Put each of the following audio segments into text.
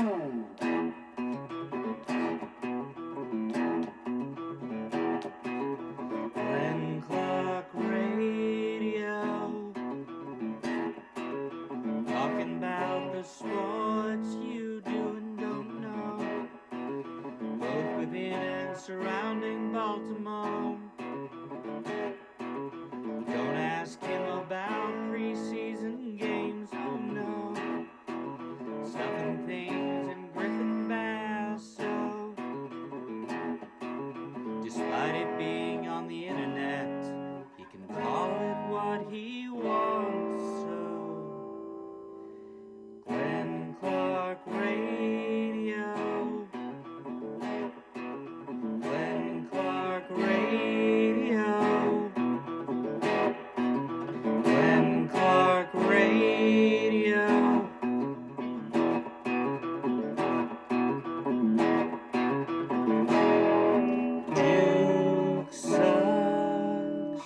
Glenn Clark Radio, talking about the sports you do and don't know, both within and surrounding Baltimore. Don't ask him about preseason games, oh no, stuffing things in Griffin Basso. Despite it being on the internet, he can call it what he wants, so Glenn Clark Radio, Glenn Clark Radio, Glenn Clark Radio. Duke sucks.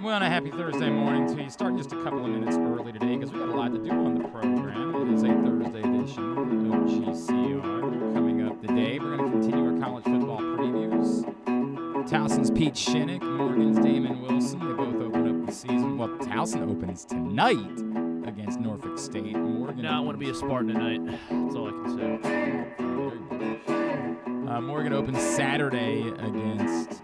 Well, on a happy Thursday morning to you. Start just a couple of minutes early today because we got a lot to do on the program. It is a Thursday edition of GCR. Coming up today, we're going to continue our college football previews. Towson's Pete Shinnick, Morgan's Damon Wilson. They both open up the season. Well, Towson opens tonight against Norfolk State. Morgan I want to be a Spartan tonight. That's all I can say. Morgan opens Saturday against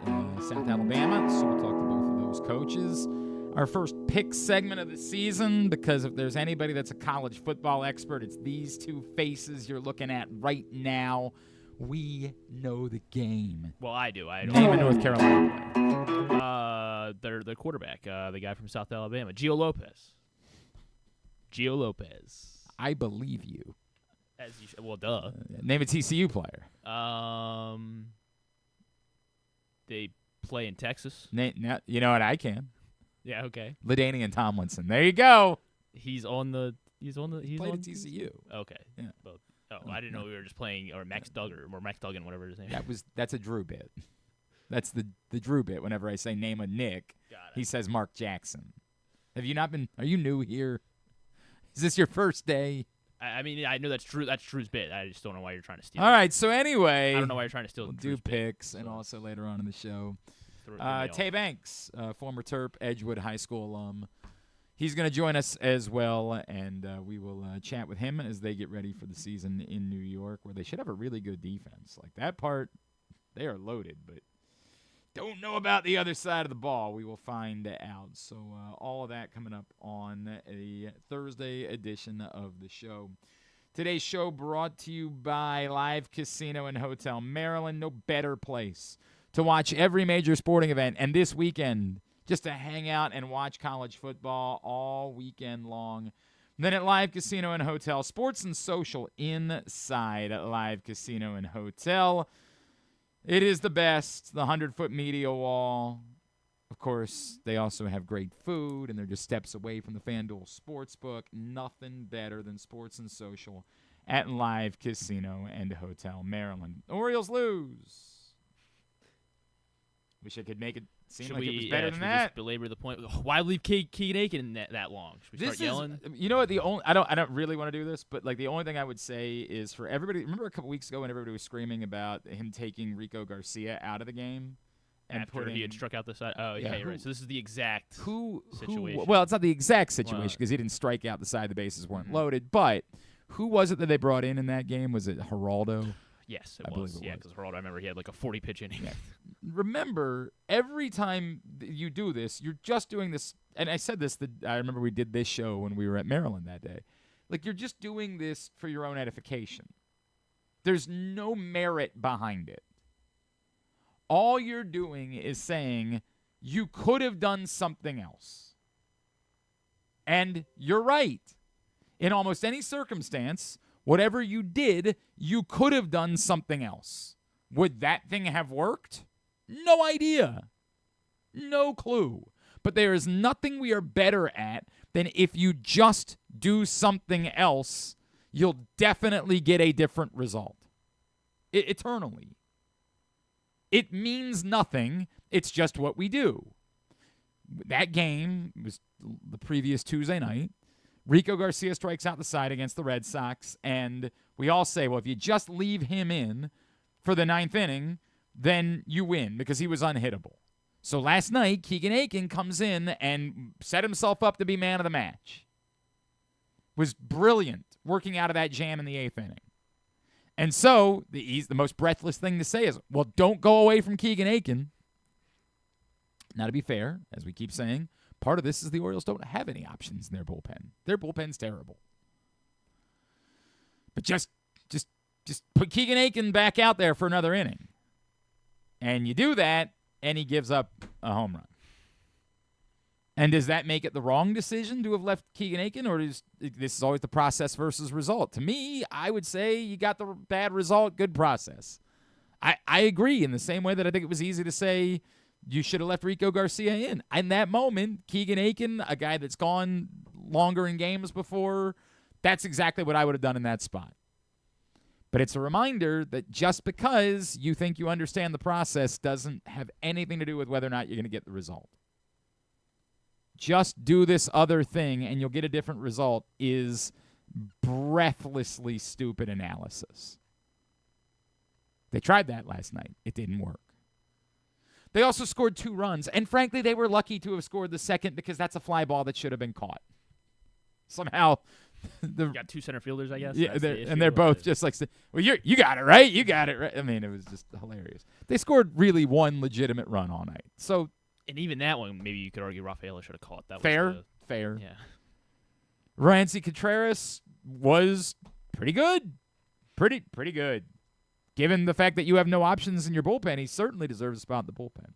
South Alabama, so we'll talk to both of those coaches. Our first pick segment of the season, because if there's anybody that's a college football expert, it's these two faces you're looking at right now. We know the game. Well, I do. I don't. Name a North Carolina player. Their quarterback, the guy from South Alabama, Gio Lopez. I believe you. As you well, duh. Name a TCU player. They play in Texas. You know what? I can. Yeah, okay. LaDainian Tomlinson. There you go. He's on Played on at TCU. Okay. Yeah. Both. Oh, I didn't know we were just playing or Max Duggan, whatever his name. That's a Drew bit. That's the Drew bit. Whenever I say name a Nick, he says Mark Jackson. Have you not been? Are you new here? Is this your first day? I mean, I know that's true. That's Drew's bit. I just don't know why you're trying to steal. All right. So anyway, I don't know why you're trying to steal. We'll Drew's do picks, and also later on in the show, bit. Tae Banks, former Terp, Edgewood High School alum. He's going to join us as well, and we will chat with him as they get ready for the season in New York, where they should have a really good defense. Like that part, they are loaded, but don't know about the other side of the ball. We will find out. So all of that coming up on a Thursday edition of the show. Today's show brought to you by Live Casino and Hotel Maryland. No better place to watch every major sporting event, and this weekend, just to hang out and watch college football all weekend long. Then at Live Casino and Hotel, sports and social inside at Live Casino and Hotel. It is the best, the 100-foot media wall. Of course, they also have great food, and they're just steps away from the FanDuel Sportsbook. Nothing better than sports and social at Live Casino and Hotel Maryland. Orioles lose. Wish I could make it seem like it was better than that. Just belabor the point. Why leave Key naked that long? Should we start yelling? You know what? I don't really want to do this, but like the only thing I would say is for everybody. Remember a couple weeks ago when everybody was screaming about him taking Rico Garcia out of the game and after he had struck out the side. Oh yeah, you're right. So this is the exact situation. Well, it's not the exact situation because he didn't strike out the side. The bases weren't loaded. But who was it that they brought in that game? Was it Geraldo? Yes, it was. Yeah, because Geraldo, I remember he had like a 40-pitch inning. Yeah. Remember, every time you do this, you're just doing this. And I said this, I remember we did this show when we were at Maryland that day. Like, you're just doing this for your own edification. There's no merit behind it. All you're doing is saying you could have done something else. And you're right. In almost any circumstance, whatever you did, you could have done something else. Would that thing have worked? No idea. No clue. But there is nothing we are better at than if you just do something else, you'll definitely get a different result. Eternally. It means nothing. It's just what we do. That game was the previous Tuesday night. Rico Garcia strikes out the side against the Red Sox, and we all say, well, if you just leave him in for the 9th inning, then you win because he was unhittable. So last night, Keegan Aiken comes in and set himself up to be man of the match. Was brilliant working out of that jam in the 8th inning. And so the most breathless thing to say is, well, don't go away from Keegan Aiken. Now, to be fair, as we keep saying, part of this is the Orioles don't have any options in their bullpen. Their bullpen's terrible. But just put Keegan Aiken back out there for another inning. And you do that, and he gives up a home run. And does that make it the wrong decision to have left Keegan Aiken, or is this always the process versus result? To me, I would say you got the bad result, good process. I agree in the same way that I think it was easy to say you should have left Rico Garcia in. In that moment, Keegan Aiken, a guy that's gone longer in games before, that's exactly what I would have done in that spot. But it's a reminder that just because you think you understand the process doesn't have anything to do with whether or not you're going to get the result. Just do this other thing and you'll get a different result is breathlessly stupid analysis. They tried that last night. It didn't work. They also scored 2 runs, and frankly, they were lucky to have scored the second because that's a fly ball that should have been caught. Somehow, You got 2 center fielders, I guess. yeah, That's and they're both just like, well, you got it right. You got it right. I mean, it was just hilarious. They scored really one legitimate run all night. So, and even that one, maybe you could argue Rafaela should have caught that. fair. Yeah. Roansy Contreras was pretty good. Pretty good. Given the fact that you have no options in your bullpen, he certainly deserves a spot in the bullpen.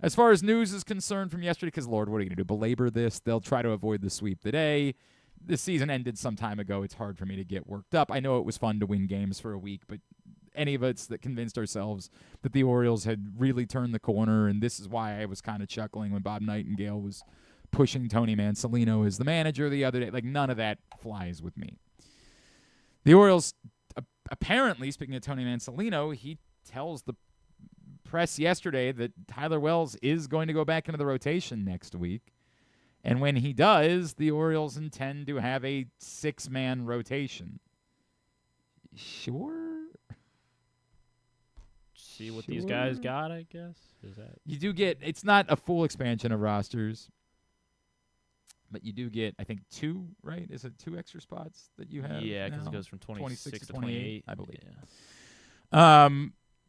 As far as news is concerned from yesterday, because, Lord, what are you going to do? Belabor this? They'll try to avoid the sweep today. The season ended some time ago. It's hard for me to get worked up. I know it was fun to win games for a week, but any of us that convinced ourselves that the Orioles had really turned the corner, and this is why I was kind of chuckling when Bob Nightingale was pushing Tony Mansolino as the manager the other day. Like, none of that flies with me. The Orioles, apparently, speaking of Tony Mansolino, he tells the press yesterday that Tyler Wells is going to go back into the rotation next week. And when he does, the Orioles intend to have a 6-man rotation. Sure? See what these guys got, I guess. Is that You do get, it's not a full expansion of rosters, but you do get, I think, 2, right? Is it 2 extra spots that you have? Yeah, because now? it goes from 26 to 28, 28, I believe. Yeah.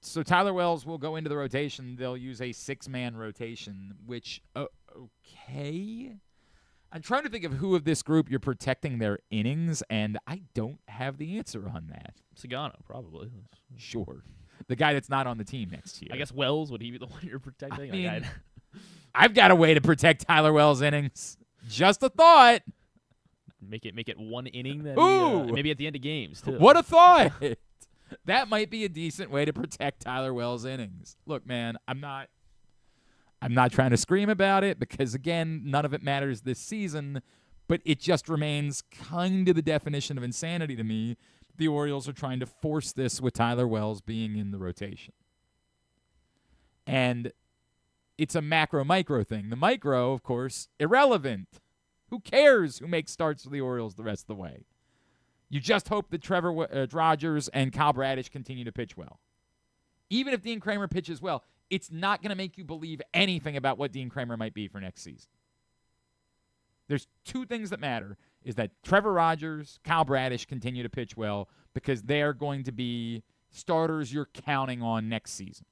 So Tyler Wells will go into the rotation. They'll use a 6-man rotation, which, okay. I'm trying to think of who of this group you're protecting their innings, and I don't have the answer on that. Sagano, probably. Sure. The guy that's not on the team next year. I guess Wells, would he be the one you're protecting? I mean, Like, I've got a way to protect Tyler Wells' innings. Just a thought. make it 1 inning, then Ooh. maybe at the end of games, too. What a thought. That might be a decent way to protect Tyler Wells' innings. Look, man, I'm not trying to scream about it because, again, none of it matters this season, but it just remains kind of the definition of insanity to me. The Orioles are trying to force this with Tyler Wells being in the rotation. And it's a macro-micro thing. The micro, of course, irrelevant. Who cares who makes starts for the Orioles the rest of the way? You just hope that Trevor Rogers and Kyle Bradish continue to pitch well. Even if Dean Kramer pitches well, it's not going to make you believe anything about what Dean Kramer might be for next season. There's 2 things that matter, is that Trevor Rogers, Kyle Bradish continue to pitch well because they are going to be starters you're counting on next season.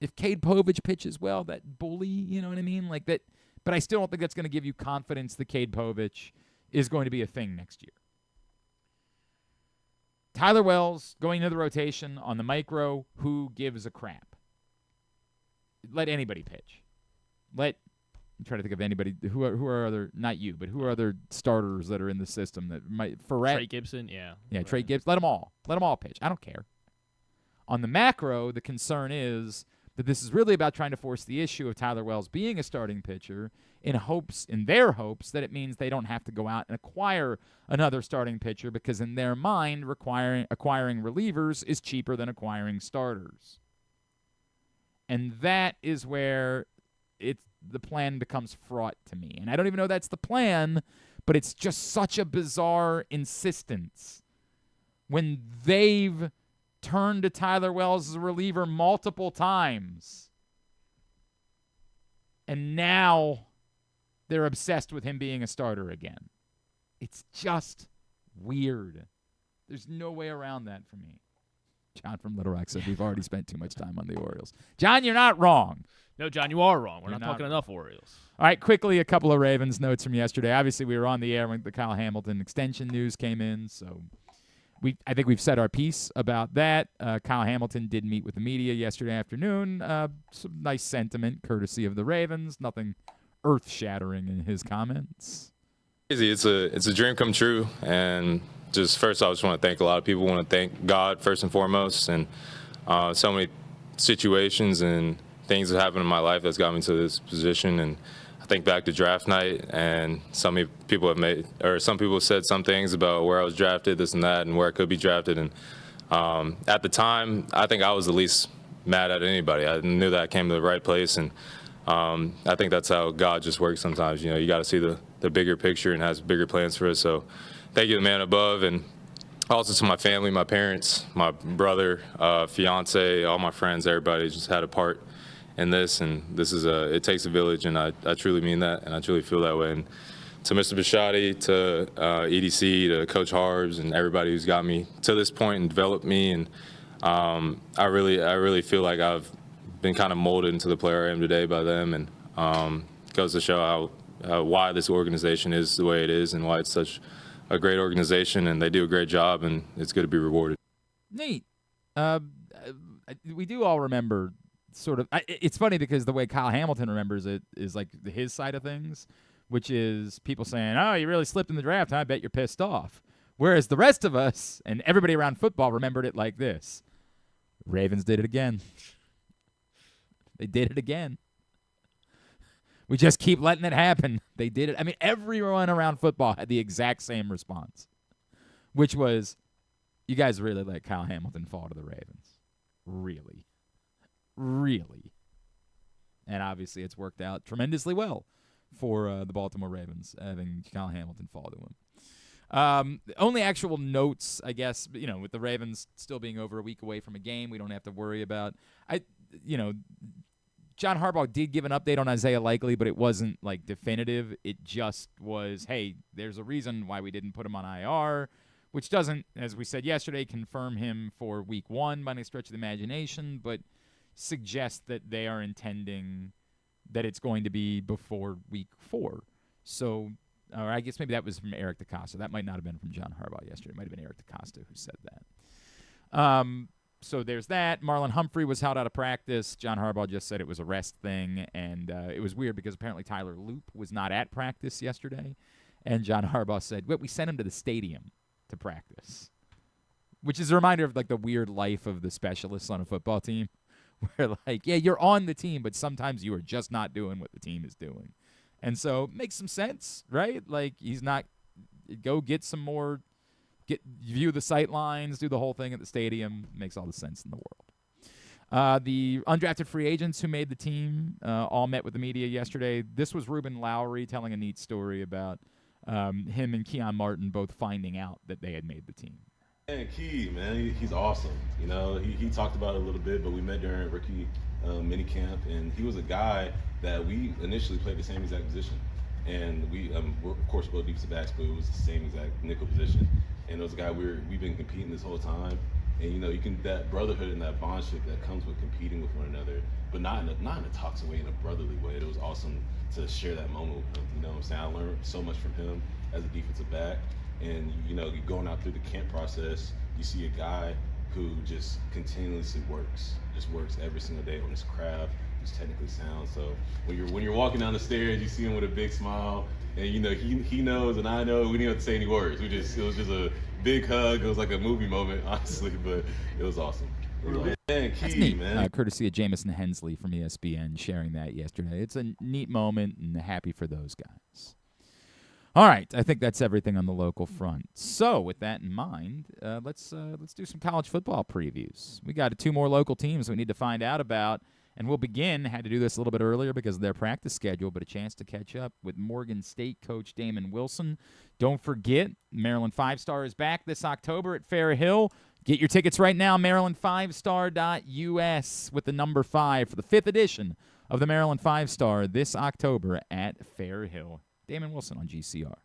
If Cade Povich pitches well, that bully, you know what I mean? Like that, but I still don't think that's going to give you confidence that Cade Povich is going to be a thing next year. Tyler Wells going into the rotation on the micro, who gives a crap? Let anybody pitch. I'm trying to think of anybody who are other, not you, but who are other starters that are in the system that might, Trey Gibson, yeah. Yeah, Right. Trey Gibson. Let them all pitch. I don't care. On the macro, the concern is that this is really about trying to force the issue of Tyler Wells being a starting pitcher in their hopes that it means they don't have to go out and acquire another starting pitcher because in their mind, acquiring relievers is cheaper than acquiring starters. And that is where the plan becomes fraught to me. And I don't even know that's the plan, but it's just such a bizarre insistence when they've turned to Tyler Wells as a reliever multiple times. And now they're obsessed with him being a starter again. It's just weird. There's no way around that for me. John from Little Rock said we've already spent too much time on the Orioles. John, you're not wrong. No, John, you are wrong. We're You're not not talking wrong. enough Orioles. All right, quickly, a couple of Ravens notes from yesterday. Obviously, we were on the air when the Kyle Hamilton extension news came in, so I think we've said our piece about that. Kyle Hamilton did meet with the media yesterday afternoon. Some nice sentiment, courtesy of the Ravens. Nothing earth-shattering in his comments. It's a dream come true, and just first I just want to thank a lot of people. I want to thank God first and foremost, and so many situations and things that happened in my life that's got me to this position. And I think back to draft night, and some people have said some things about where I was drafted, this and that, and where I could be drafted. And at the time, I think I was the least mad at anybody. I knew that I came to the right place, and I think that's how God just works sometimes. You know, you got to see the bigger picture and has bigger plans for us. So thank you to the man above, and also to my family, my parents, my brother, fiance, all my friends, everybody just had a part in this. And this is it takes a village, and I truly mean that, and I truly feel that way. And to Mr. Bisciotti, to EDC, to Coach Harbs, and everybody who's got me to this point and developed me. And I really feel like I've been kind of molded into the player I am today by them, and goes to show why this organization is the way it is and why it's such a great organization, and they do a great job, and it's good to be rewarded. Neat. We do all remember sort of it's funny because the way Kyle Hamilton remembers it is like his side of things, which is people saying, oh, you really slipped in the draft. I bet you're pissed off. Whereas the rest of us and everybody around football remembered it like this. Ravens did it again. They did it again. We just keep letting it happen. They did it. I mean, everyone around football had the exact same response, which was, you guys really let Kyle Hamilton fall to the Ravens. Really. Really. And obviously it's worked out tremendously well for the Baltimore Ravens, having Kyle Hamilton fall to him. Only actual notes, I guess, with the Ravens still being over a week away from a game, we don't have to worry about. John Harbaugh did give an update on Isaiah Likely, but it wasn't like definitive. It just was, hey, there's a reason why we didn't put him on IR, which doesn't, as we said yesterday, confirm him for week 1 by any stretch of the imagination, but suggests that they are intending that it's going to be before week 4. So, or I guess maybe that was from Eric DeCosta. That might not have been from John Harbaugh yesterday. It might have been Eric DeCosta who said that. So there's that. Marlon Humphrey was held out of practice. John Harbaugh just said it was a rest thing, and it was weird because apparently Tyler Loop was not at practice yesterday, and John Harbaugh said, we sent him to the stadium to practice, which is a reminder of like the weird life of the specialists on a football team, where like, yeah, you're on the team, but sometimes you are just not doing what the team is doing. And so it makes some sense, right? Like he's not go get some more view the sight lines, do the whole thing at the stadium. Makes all the sense in the world. The undrafted free agents who made the team all met with the media yesterday. This was Ruben Lowry telling a neat story about him and Keon Martin both finding out that they had made the team. And Key, man, he's awesome. He talked about it a little bit, but we met during rookie mini camp, and he was a guy that we initially played the same exact position. And we're of course both defensive backs, but it was the same exact nickel position. And it was a guy we've been competing this whole time. And you can that brotherhood and that bondship that comes with competing with one another, but not in a toxic way, in a brotherly way. It was awesome to share that moment with him. You know what I'm saying? I learned so much from him as a defensive back. And you're going out through the camp process, you see a guy who just continuously works every single day on his craft. He's technically sound. So when you're walking down the stairs, you see him with a big smile, and he knows and I know we didn't have to say any words. It was just a big hug. It was like a movie moment, honestly, but it was awesome. Man, That's neat. Courtesy of Jamison Hensley from ESPN sharing that yesterday. It's a neat moment, and happy for those guys. All right, I think that's everything on the local front. So, with that in mind, let's do some college football previews. We got 2 more local teams we need to find out about, and we'll begin. Had to do this a little bit earlier because of their practice schedule, but a chance to catch up with Morgan State coach Damon Wilson don't forget, Maryland 5-Star is back this October at Fair Hill. Get your tickets right now, maryland5star.us with the number 5 for the 5th edition of the Maryland 5-Star this October at Fair Hill. Damon Wilson on GCR.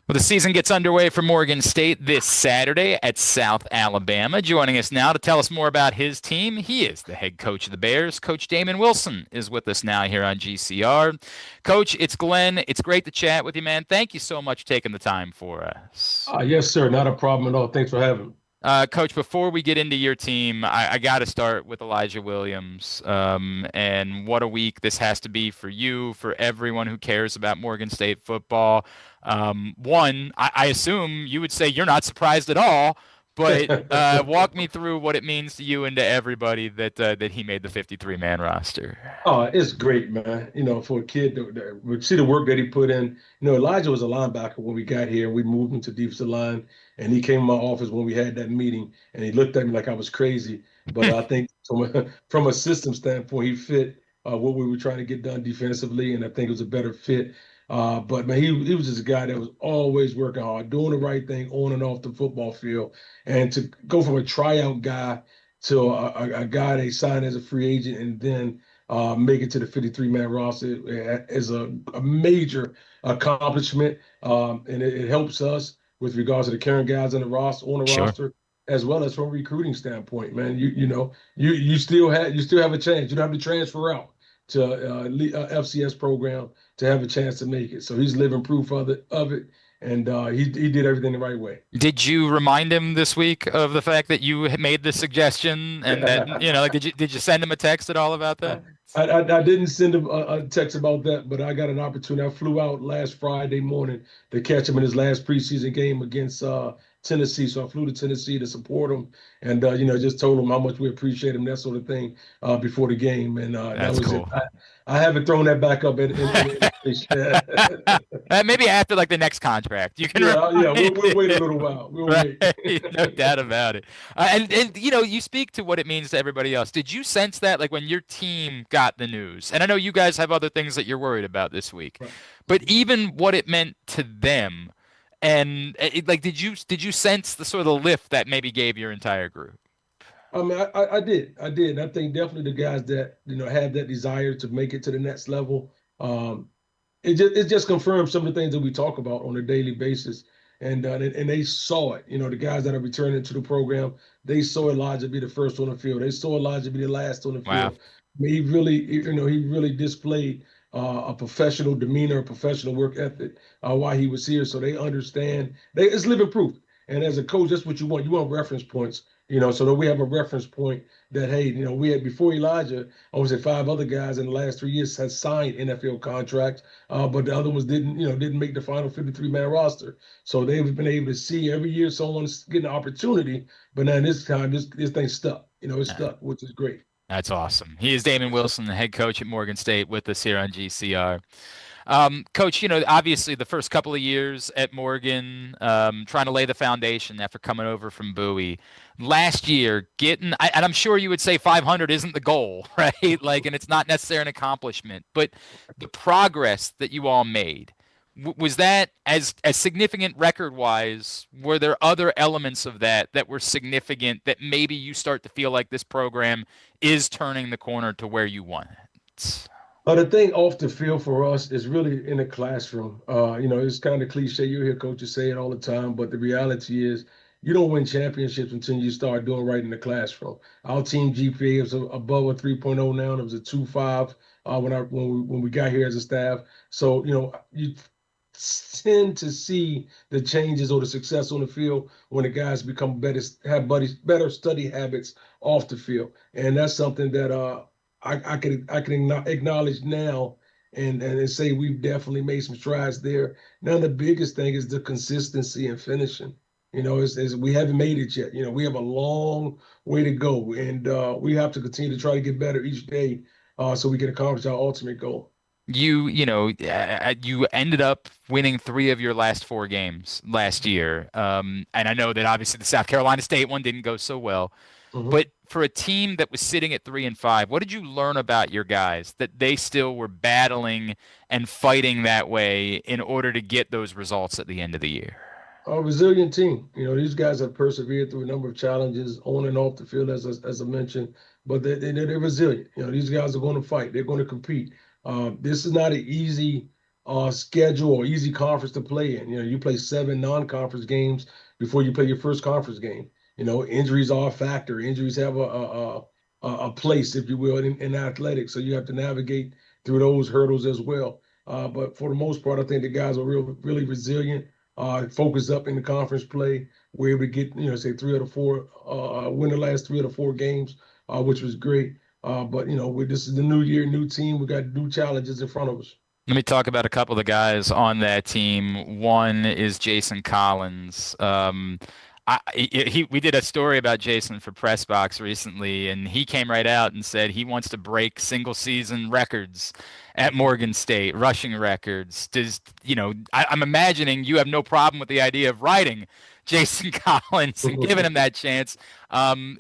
Well, the season gets underway for Morgan State this Saturday at South Alabama. Joining us now to tell us more about his team, he is the head coach of the Bears. Coach Damon Wilson is with us now here on GCR. Coach, it's Glenn. It's great to chat with you, man. Thank you so much for taking the time for us. Yes, sir. Not a problem at all. Thanks for having me. Coach, before we get into your team, I got to start with Elijah Williams. And what a week this has to be for you, for everyone who cares about Morgan State football. One, I assume you would say you're not surprised at all, but walk me through what it means to you and to everybody that he made the 53-man roster. Oh, it's great, man. For a kid to see the work that he put in. Elijah was a linebacker when we got here. We moved him to defensive line, and he came to my office when we had that meeting, and he looked at me like I was crazy. But I think from a system standpoint, he fit what we were trying to get done defensively, and I think it was a better fit. But man, he was just a guy that was always working hard, doing the right thing on and off the football field. And to go from a tryout guy to a guy they signed as a free agent and then make it to the 53-man roster is a major accomplishment. And it helps us with regards to the current guys on the roster, as well as from a recruiting standpoint. Man, you still have a chance. You don't have to transfer out to FCS program to have a chance to make it. So he's living proof of it, and he did everything the right way. Did you remind him this week of the fact that you made the suggestion, and that did you send him a text at all about that? I didn't send him a text about that, but I got an opportunity. I flew out last Friday morning to catch him in his last preseason game against Tennessee. So I flew to Tennessee to support him, and just told him how much we appreciate him, that sort of thing, before the game. And that was cool. I haven't thrown that back up in maybe after the next contract. You can we'll wait a little while. We'll wait. No doubt about it. And you speak to what it means to everybody else. Did you sense that when your team got the news? And I know you guys have other things that you're worried about this week, right, but even what it meant to them, and did you sense the sort of lift that maybe gave your entire group? I mean, I did. And I think definitely the guys that, have that desire to make it to the next level, it just confirms some of the things that we talk about on a daily basis. And they saw it. The guys that are returning to the program, they saw Elijah be the first on the field. They saw Elijah be the last on the field. Wow. I mean, he really displayed a professional demeanor, a professional work ethic while he was here. So they understand. It's living proof. And as a coach, that's what you want. You want reference points, so that we have a reference point that, hey, we had before Elijah, I would say 5 other guys in the last 3 years had signed NFL contracts, but the other ones didn't make the final 53-man roster. So they've been able to see every year someone's getting an opportunity, but now this time this thing stuck. It's stuck, which is great. That's awesome. He is Damon Wilson, the head coach at Morgan State, with us here on GCR. Coach, obviously the first couple of years at Morgan, trying to lay the foundation after coming over from Bowie. Last year, and I'm sure you would say 500 isn't the goal, right? And it's not necessarily an accomplishment, but the progress that you all made, was that as significant record-wise? Were there other elements of that were significant that maybe you start to feel like this program is turning the corner to where you want it? The thing off the field for us is really in the classroom. It's kind of cliche. You hear coaches say it all the time, but the reality is you don't win championships until you start doing right in the classroom. Our team GPA is above a 3.0 now, and it was a 2.5 when we got here as a staff. So, you tend to see the changes or the success on the field when the guys become better study habits off the field. And that's something that I can acknowledge now and say we've definitely made some strides there. Now the biggest thing is the consistency and finishing. We haven't made it yet. We have a long way to go, and we have to continue to try to get better each day so we can accomplish our ultimate goal. You ended up winning 3 of your last 4 games last year, and I know that obviously the South Carolina State one didn't go so well. But for a team that was sitting at 3-5, what did you learn about your guys that they still were battling and fighting that way in order to get those results at the end of the year? A resilient team. These guys have persevered through a number of challenges on and off the field, as I mentioned, but they're resilient. These guys are going to fight. They're going to compete. This is not an easy schedule or easy conference to play in. You play 7 non-conference games before you play your first conference game. Injuries are a factor. Injuries have a place, if you will, in athletics. So you have to navigate through those hurdles as well. But for the most part, I think the guys are really resilient. Focused up in the conference play. We're able to get, say 3 out of 4, win the last 3 out of 4 games, which was great. But this is the new year, new team. We got new challenges in front of us. Let me talk about a couple of the guys on that team. One is Jason Collins. We did a story about Jason for Press Box recently, and he came right out and said he wants to break single season records at Morgan State, rushing records. I'm imagining you have no problem with the idea of writing Jason Collins and giving him that chance.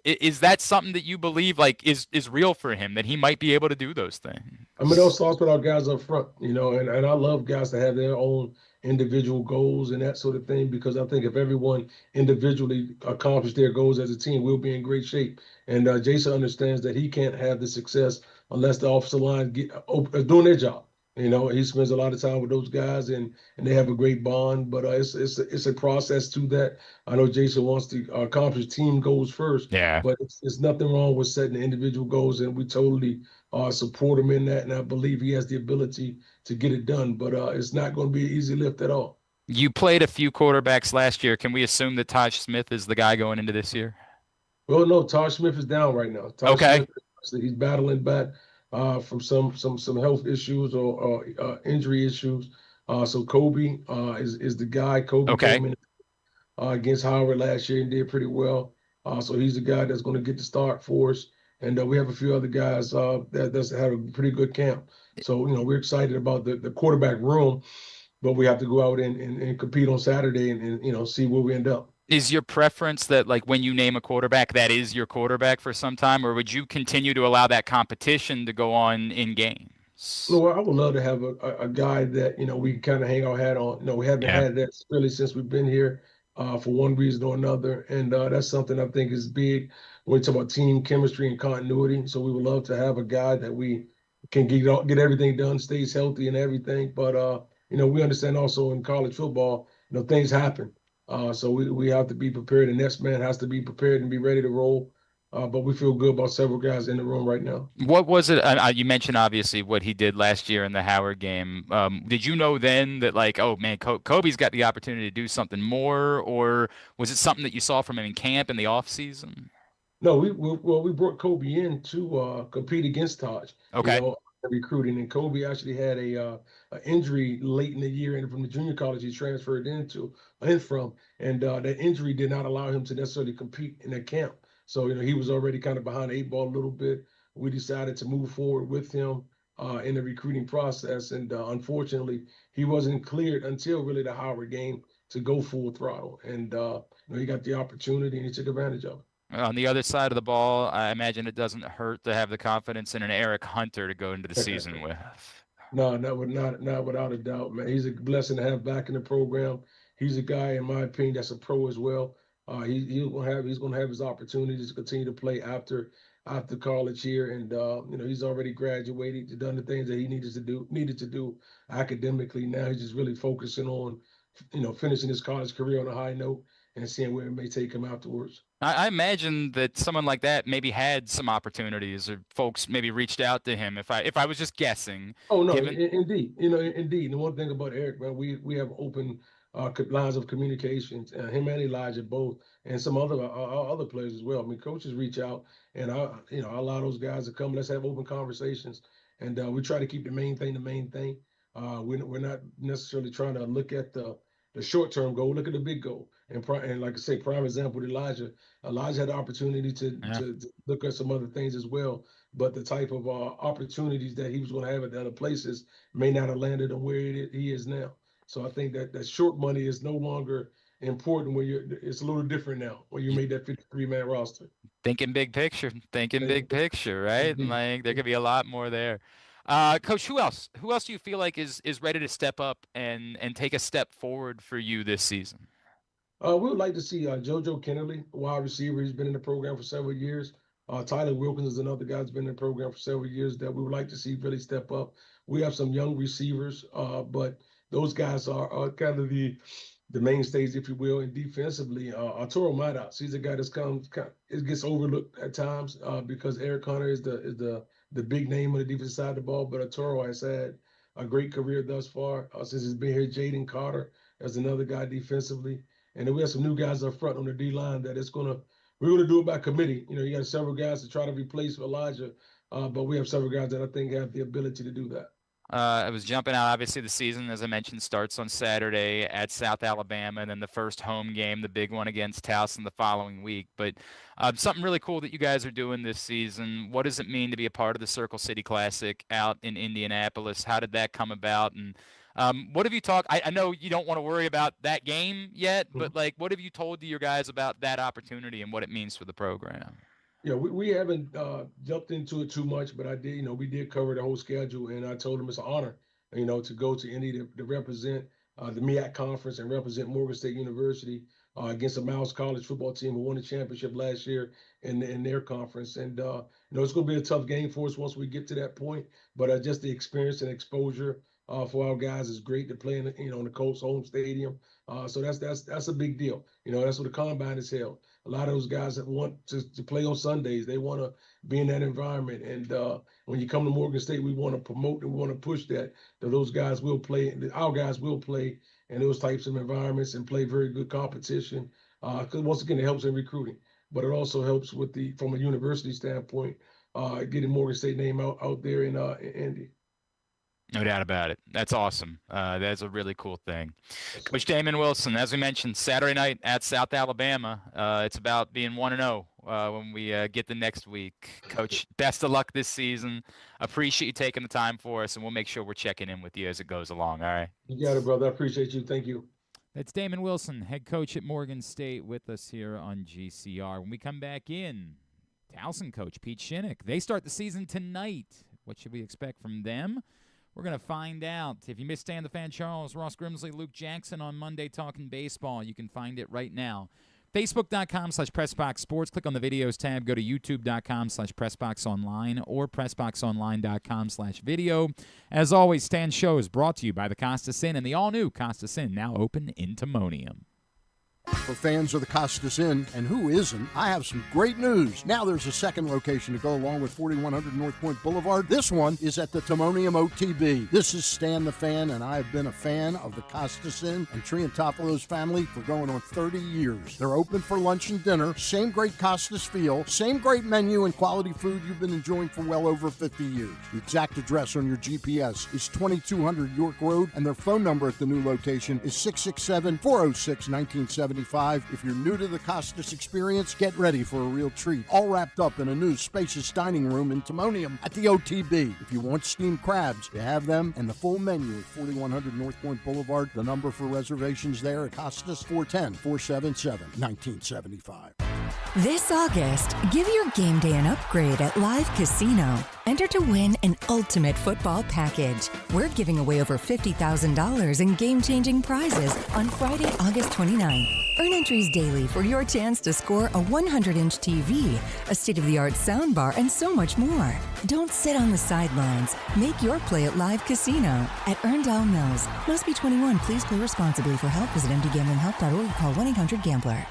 Is that something that you believe is real for him, that he might be able to do those things? I mean, those starts with our guys up front, and I love guys to have their own individual goals and that sort of thing, because I think if everyone individually accomplished their goals as a team, we'll be in great shape. And Jason understands that he can't have the success unless the offensive line doing their job. He spends a lot of time with those guys, and they have a great bond. But it's a process to that. I know Jason wants to accomplish team goals first. Yeah. But it's nothing wrong with setting individual goals, and we totally support him in that. And I believe he has the ability to get it done. But it's not going to be an easy lift at all. You played a few quarterbacks last year. Can we assume that Taj Smith is the guy going into this year? Well, no, Taj Smith is down right now. Okay. Smith, he's battling back from some health issues or injury issues. So Kobe is the guy. Kobe came in against Howard last year and did pretty well. So he's the guy that's going to get the start for us. And we have a few other guys that's had a pretty good camp. So, we're excited about the quarterback room, but we have to go out and compete on Saturday and see where we end up. Is your preference that, like, when you name a quarterback, that is your quarterback for some time, or would you continue to allow that competition to go on in games? No, I would love to have a guy that, we kind of hang our hat on. We haven't had that really since we've been here for one reason or another. And that's something I think is big when we talk about team chemistry and continuity. So we would love to have a guy that we can get everything done, stays healthy and everything. But, we understand also in college football, things happen. So we have to be prepared. The next man has to be prepared and be ready to roll. But we feel good about several guys in the room right now. What was it? You mentioned obviously what he did last year in the Howard game. Did you know then that, like, oh man, Kobe's got the opportunity to do something more, or was it something that you saw from him in camp in the off season? No, we brought Kobe in to compete against Taj. Okay. Recruiting, and Kobe actually had a injury late in the year, and from the junior college he transferred in from, and that injury did not allow him to necessarily compete in that camp. So he was already kind of behind the 8 ball a little bit. We decided to move forward with him in the recruiting process, and unfortunately he wasn't cleared until really the Howard game to go full throttle, and he got the opportunity and he took advantage of it. On the other side of the ball, I imagine it doesn't hurt to have the confidence in an Eric Hunter to go into the season with. No, not without a doubt, man. He's a blessing to have back in the program. He's a guy, in my opinion, that's a pro as well. He's going to have his opportunities to continue to play after college here, and he's already graduated, he's done the things that he needed to do academically. Now he's just really focusing on, finishing his college career on a high note and seeing where it may take him afterwards. I imagine that someone like that maybe had some opportunities, or folks maybe reached out to him. If I was just guessing. Oh no, indeed. Indeed. The one thing about Eric, man, we have open lines of communications. Him and Elijah both, and some other players as well. I mean, coaches reach out, and I allow those guys to come. Let's have open conversations, and we try to keep the main thing the main thing. We're not necessarily trying to look at the short-term goal. Look at the big goal. And like I say, prime example with Elijah. Elijah had the opportunity to look at some other things as well, but the type of opportunities that he was going to have at the other places may not have landed on where he is now. So I think that short money is no longer important when it's a little different now when you made that 53-man roster. Thinking big picture, right? And Indeed. like there could be a lot more there. Coach, who else? Who else do you feel like is ready to step up and take a step forward for you this season? We would like to see JoJo Kennerly, wide receiver. He's been in the program for several years. Tyler Wilkins is another guy that's been in the program for several years that we would like to see really step up. We have some young receivers, but those guys are kind of the mainstays, if you will, and defensively. Arturo Maddox, he's a guy it gets overlooked at times because Eric Hunter is the big name on the defensive side of the ball, but Arturo has had a great career thus far since he's been here. Jaden Carter as another guy defensively. And then we have some new guys up front on the D line that we're gonna do it by committee. You know, you got several guys to try to replace Elijah, but we have several guys that I think have the ability to do that. I was jumping out. Obviously, the season, as I mentioned, starts on Saturday at South Alabama, and then the first home game, the big one against Towson the following week. But something really cool that you guys are doing this season. What does it mean to be a part of the Circle City Classic out in Indianapolis? How did that come about? And what have you talked? I know you don't want to worry about that game yet, but like, what have you told to your guys about that opportunity and what it means for the program? Yeah, we haven't jumped into it too much, but I did, we did cover the whole schedule, and I told them it's an honor, to go to Indy to represent the MEAC conference and represent Morgan State University against a Miles College football team who won the championship last year in their conference. And, it's going to be a tough game for us once we get to that point, but just the experience and exposure for our guys is great to play in the Colts home stadium. So that's a big deal. That's where the combine is held. A lot of those guys that want to play on Sundays, they want to be in that environment. And when you come to Morgan State, we want to promote and we want to push that those guys will play, our guys will play in those types of environments and play very good competition. Because once again, it helps in recruiting, but it also helps from a university standpoint, getting Morgan State name out there in Indy. No doubt about it. That's awesome. That's a really cool thing. Coach Damon Wilson, as we mentioned, Saturday night at South Alabama. It's about being 1-0 when we get the next week. Coach, best of luck this season. Appreciate you taking the time for us, and we'll make sure we're checking in with you as it goes along. All right. You got it, brother. I appreciate you. Thank you. That's Damon Wilson, head coach at Morgan State, with us here on GCR. When we come back in, Towson coach Pete Shinnick. They start the season tonight. What should we expect from them? We're going to find out. If you missed Stan the Fan Charles, Ross Grimsley, Luke Jackson on Monday talking baseball, you can find it right now. Facebook.com/PressBoxSports. Click on the videos tab. Go to YouTube.com/PressBoxOnline or PressBoxOnline.com/video. As always, Stan's show is brought to you by the Costas Inn and the all-new Costas Inn, now open in Timonium. For fans of the Costas Inn, and who isn't, I have some great news. Now there's a second location to go along with 4100 North Point Boulevard. This one is at the Timonium OTB. This is Stan the Fan, and I have been a fan of the Costas Inn and Triantafalo's family for going on 30 years. They're open for lunch and dinner, same great Costas feel, same great menu and quality food you've been enjoying for well over 50 years. The exact address on your GPS is 2200 York Road, and their phone number at the new location is 667-406-1970. If you're new to the Costas experience, get ready for a real treat. All wrapped up in a new spacious dining room in Timonium at the OTB. If you want steamed crabs, you have them, and the full menu at 4100 North Point Boulevard. The number for reservations there at Costas, 410-477-1975. This August, give your game day an upgrade at Live Casino. Enter to win an ultimate football package. We're giving away over $50,000 in game-changing prizes on Friday, August 29th. Earn entries daily for your chance to score a 100-inch TV, a state-of-the-art soundbar, and so much more. Don't sit on the sidelines. Make your play at Live Casino at Erndale Mills. Must be 21. Please play responsibly. For help, visit mdgamblinghelp.org or call 1-800-GAMBLER.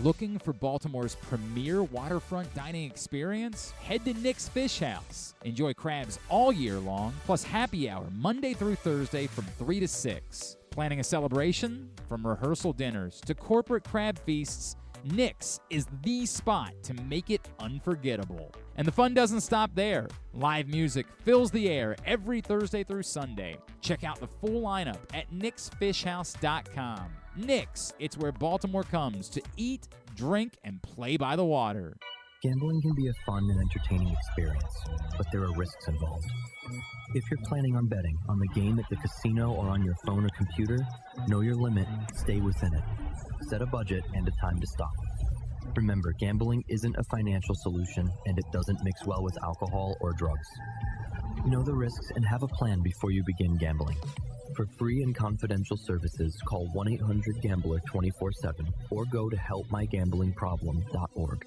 Looking for Baltimore's premier waterfront dining experience? Head to Nick's Fish House. Enjoy crabs all year long, plus happy hour Monday through Thursday from 3 to 6. Planning a celebration? From rehearsal dinners to corporate crab feasts, Nick's is the spot to make it unforgettable. And the fun doesn't stop there. Live music fills the air every Thursday through Sunday. Check out the full lineup at nicksfishhouse.com. Nick's, it's where Baltimore comes to eat, drink, and play by the water. Gambling can be a fun and entertaining experience, but there are risks involved. If you're planning on betting on the game at the casino or on your phone or computer, know your limit, stay within it. Set a budget and a time to stop. Remember, gambling isn't a financial solution, and it doesn't mix well with alcohol or drugs. Know the risks and have a plan before you begin gambling. For free and confidential services, call 1-800-GAMBLER 24/7 or go to helpmygamblingproblem.org.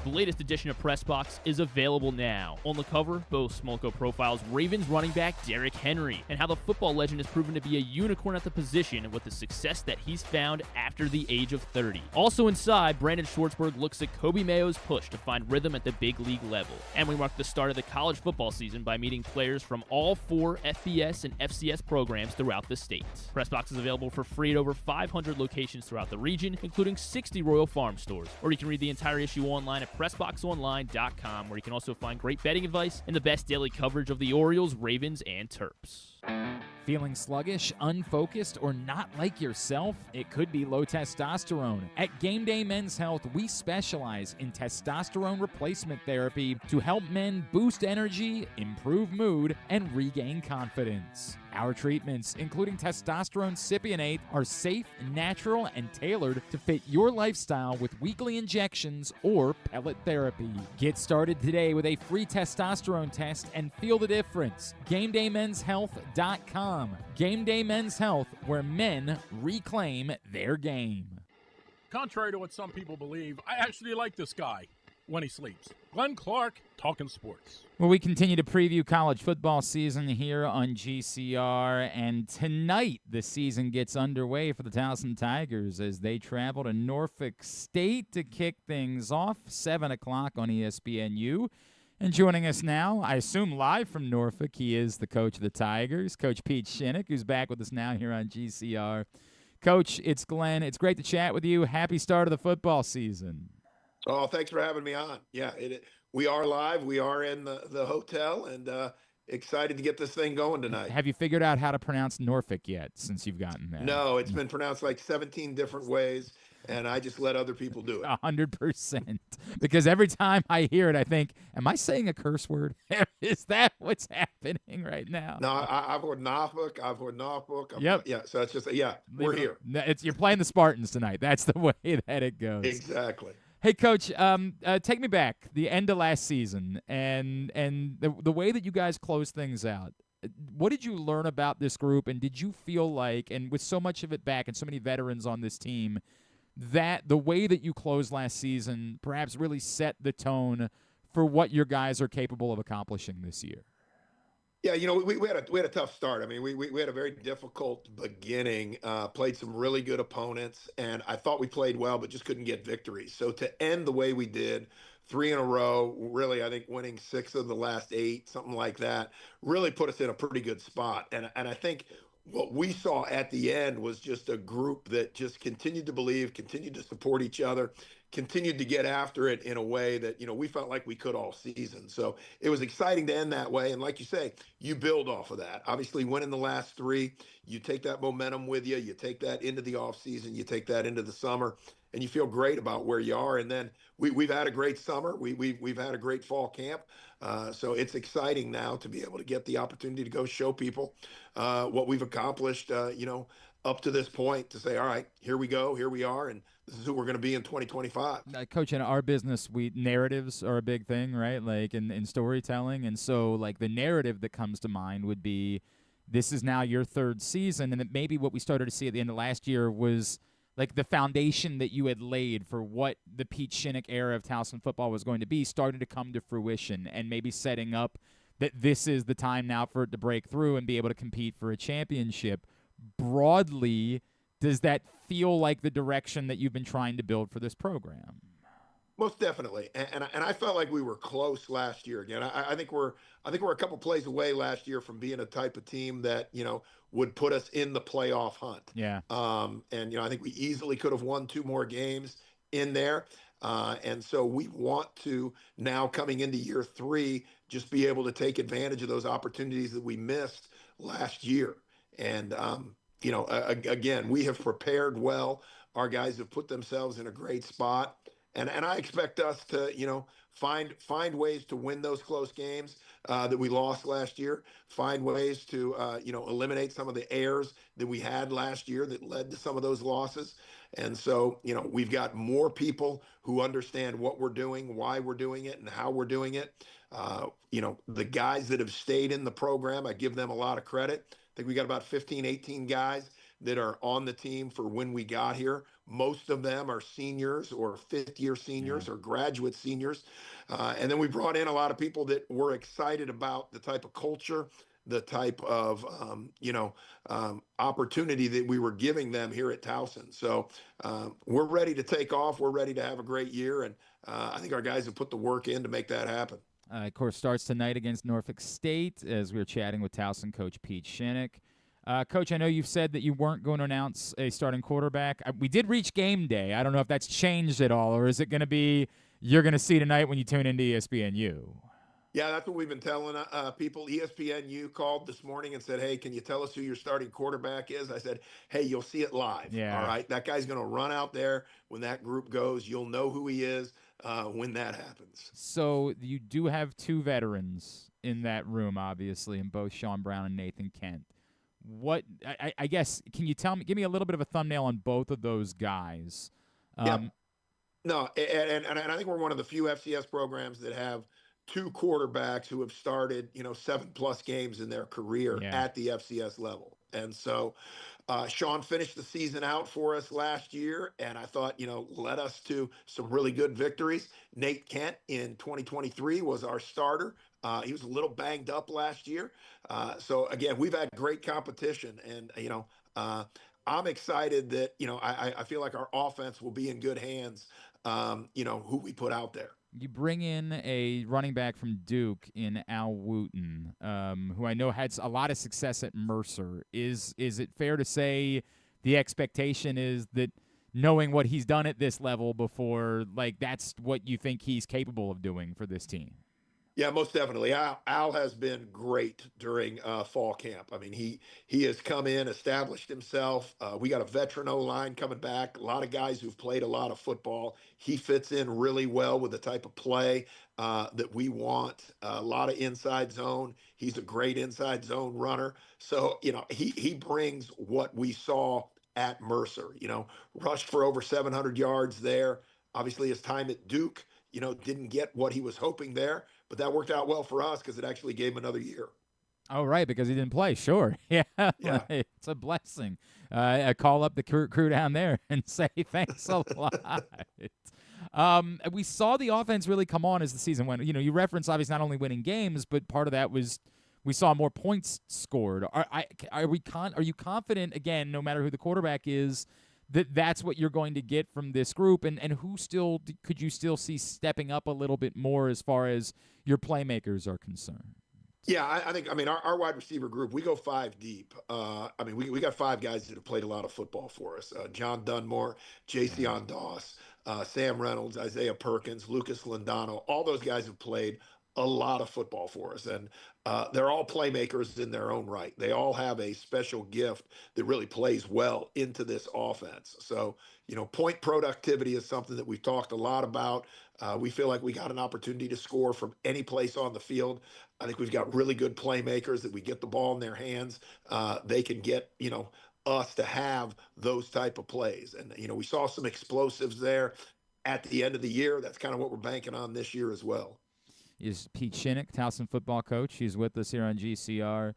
The latest edition of Press Box is available now. On the cover, Bo Smolko profiles Ravens running back Derrick Henry and how the football legend has proven to be a unicorn at the position with the success that he's found after the age of 30. Also inside, Brandon Schwartzberg looks at Kobe Mayo's push to find rhythm at the big league level. And we mark the start of the college football season by meeting players from all 4 FBS and FCS programs throughout the state. Press Box is available for free at over 500 locations throughout the region, including 60 Royal Farm stores. Or you can read the entire issue online at PressBoxOnline.com, where you can also find great betting advice and the best daily coverage of the Orioles, Ravens, and Terps. Feeling sluggish, unfocused, or not like yourself? It could be low testosterone. At Game Day Men's Health, we specialize in testosterone replacement therapy to help men boost energy, improve mood, and regain confidence. Our treatments, including testosterone cypionate, are safe, natural, and tailored to fit your lifestyle with weekly injections or pellet therapy. Get started today with a free testosterone test and feel the difference. GameDayMen'sHealth.com. Game Day Men's Health, where men reclaim their game. Contrary to what some people believe, I actually like this guy when he sleeps. Glenn Clark, talking sports. Well, we continue to preview college football season here on GCR, and tonight the season gets underway for the Towson Tigers as they travel to Norfolk State to kick things off, 7 o'clock on ESPNU. And joining us now, I assume live from Norfolk, he is the coach of the Tigers, Coach Pete Shinnick, who's back with us now here on GCR. Coach, it's Glenn. It's great to chat with you. Happy start of the football season. Oh, thanks for having me on. Yeah, we are live. We are in the hotel, and excited to get this thing going tonight. Have you figured out how to pronounce Norfolk yet since you've gotten there? No, it's been pronounced like 17 different ways, and I just let other people do it. 100%. Because every time I hear it, I think, am I saying a curse word? Is that what's happening right now? No, I've heard Norfolk. Yep. Yeah, so it's just, we're here. You're playing the Spartans tonight. That's the way that it goes. Exactly. Hey, Coach, take me back, the end of last season, and the way that you guys closed things out. What did you learn about this group, and did you feel like, and with so much of it back and so many veterans on this team, that the way that you closed last season perhaps really set the tone for what your guys are capable of accomplishing this year? Yeah, we had a tough start. I mean, we had a very difficult beginning, played some really good opponents, and I thought we played well, but just couldn't get victories. So to end the way we did, 3 in a row, really, I think winning 6 of the last 8, something like that, really put us in a pretty good spot. And I think what we saw at the end was just a group that just continued to believe, continued to support each other, continued to get after it in a way that, we felt like we could all season. So it was exciting to end that way. And like you say, you build off of that. Obviously, winning the last 3, you take that momentum with you. You take that into the offseason. You take that into the summer, and you feel great about where you are. And then we've had a great summer. We've had a great fall camp. So it's exciting now to be able to get the opportunity to go show people what we've accomplished, up to this point, to say, all right, here we go, here we are, and this is who we're going to be in 2025. Coach, in our business, narratives are a big thing, right? Like in storytelling. And so like the narrative that comes to mind would be, this is now your 3rd season. And that maybe what we started to see at the end of last year was like the foundation that you had laid for what the Pete Shinnick era of Towson football was going to be started to come to fruition, and maybe setting up that this is the time now for it to break through and be able to compete for a championship. Broadly, does that feel like the direction that you've been trying to build for this program? Most definitely, and I felt like we were close last year. Again, I think we're a couple plays away last year from being a type of team that would put us in the playoff hunt. Yeah. And I think we easily could have won 2 more games in there, and so we want to now, coming into year 3, just be able to take advantage of those opportunities that we missed last year. And again, we have prepared well. Our guys have put themselves in a great spot. and I expect us to, find ways to win those close games that we lost last year, find ways to, eliminate some of the errors that we had last year that led to some of those losses. And so, we've got more people who understand what we're doing, why we're doing it, and how we're doing it. The guys that have stayed in the program, I give them a lot of credit. I think we got about 15, 18 guys that are on the team for when we got here. Most of them are seniors or fifth-year seniors or graduate seniors. And then we brought in a lot of people that were excited about the type of culture, the type of, opportunity that we were giving them here at Towson. So we're ready to take off. We're ready to have a great year. And I think our guys have put the work in to make that happen. Of course, starts tonight against Norfolk State, as we were chatting with Towson coach Pete Shinnick. Coach, I know you've said that you weren't going to announce a starting quarterback. We did reach game day. I don't know if that's changed at all, or is it going to be you're going to see tonight when you tune into ESPNU? Yeah, that's what we've been telling people. ESPNU called this morning and said, hey, can you tell us who your starting quarterback is? I said, hey, you'll see it live. Yeah. All right, that guy's going to run out there when that group goes. You'll know who he is when that happens. So you do have two veterans in that room, obviously, in both Sean Brown and Nathan Kent. What I guess, can you give me a little bit of a thumbnail on both of those guys? Yeah. No, and I think we're one of the few FCS programs that have two quarterbacks who have started, 7+ games in their career at the FCS level. And so Sean finished the season out for us last year, and I thought, led us to some really good victories. Nate Kent in 2023 was our starter. He was a little banged up last year. So, again, we've had great competition, and, I'm excited that, I feel like our offense will be in good hands, who we put out there. You bring in a running back from Duke in Al Wooten, who I know had a lot of success at Mercer. Is it fair to say the expectation is that knowing what he's done at this level before, that's what you think he's capable of doing for this team? Yeah, most definitely. Al has been great during fall camp. I mean, he has come in, established himself. We got a veteran O-line coming back, a lot of guys who've played a lot of football. He fits in really well with the type of play that we want, a lot of inside zone. He's a great inside zone runner. So, he brings what we saw at Mercer, rushed for over 700 yards there. Obviously, his time at Duke, didn't get what he was hoping there. But that worked out well for us because it actually gave him another year. Oh, right, because he didn't play. Sure. Yeah. It's a blessing. I call up the crew down there and say thanks a lot. We saw the offense really come on as the season went. You reference obviously not only winning games, but part of that was we saw more points scored. Are you confident, again, no matter who the quarterback is, that's what you're going to get from this group, and who still could you still see stepping up a little bit more as far as your playmakers are concerned? Yeah, I think our wide receiver group, we go 5 deep. We got 5 guys that have played a lot of football for us. John Dunmore, Jason Doss, Sam Reynolds, Isaiah Perkins, Lucas Lindano. All those guys have played a lot of football for us, and they're all playmakers in their own right. They all have a special gift that really plays well into this offense. So, point productivity is something that we've talked a lot about. We feel like we got an opportunity to score from any place on the field. I think we've got really good playmakers that we get the ball in their hands. They can get, us to have those type of plays. And, we saw some explosives there at the end of the year. That's kind of what we're banking on this year as well. Is Pete Shinnick, Towson football coach. He's with us here on GCR.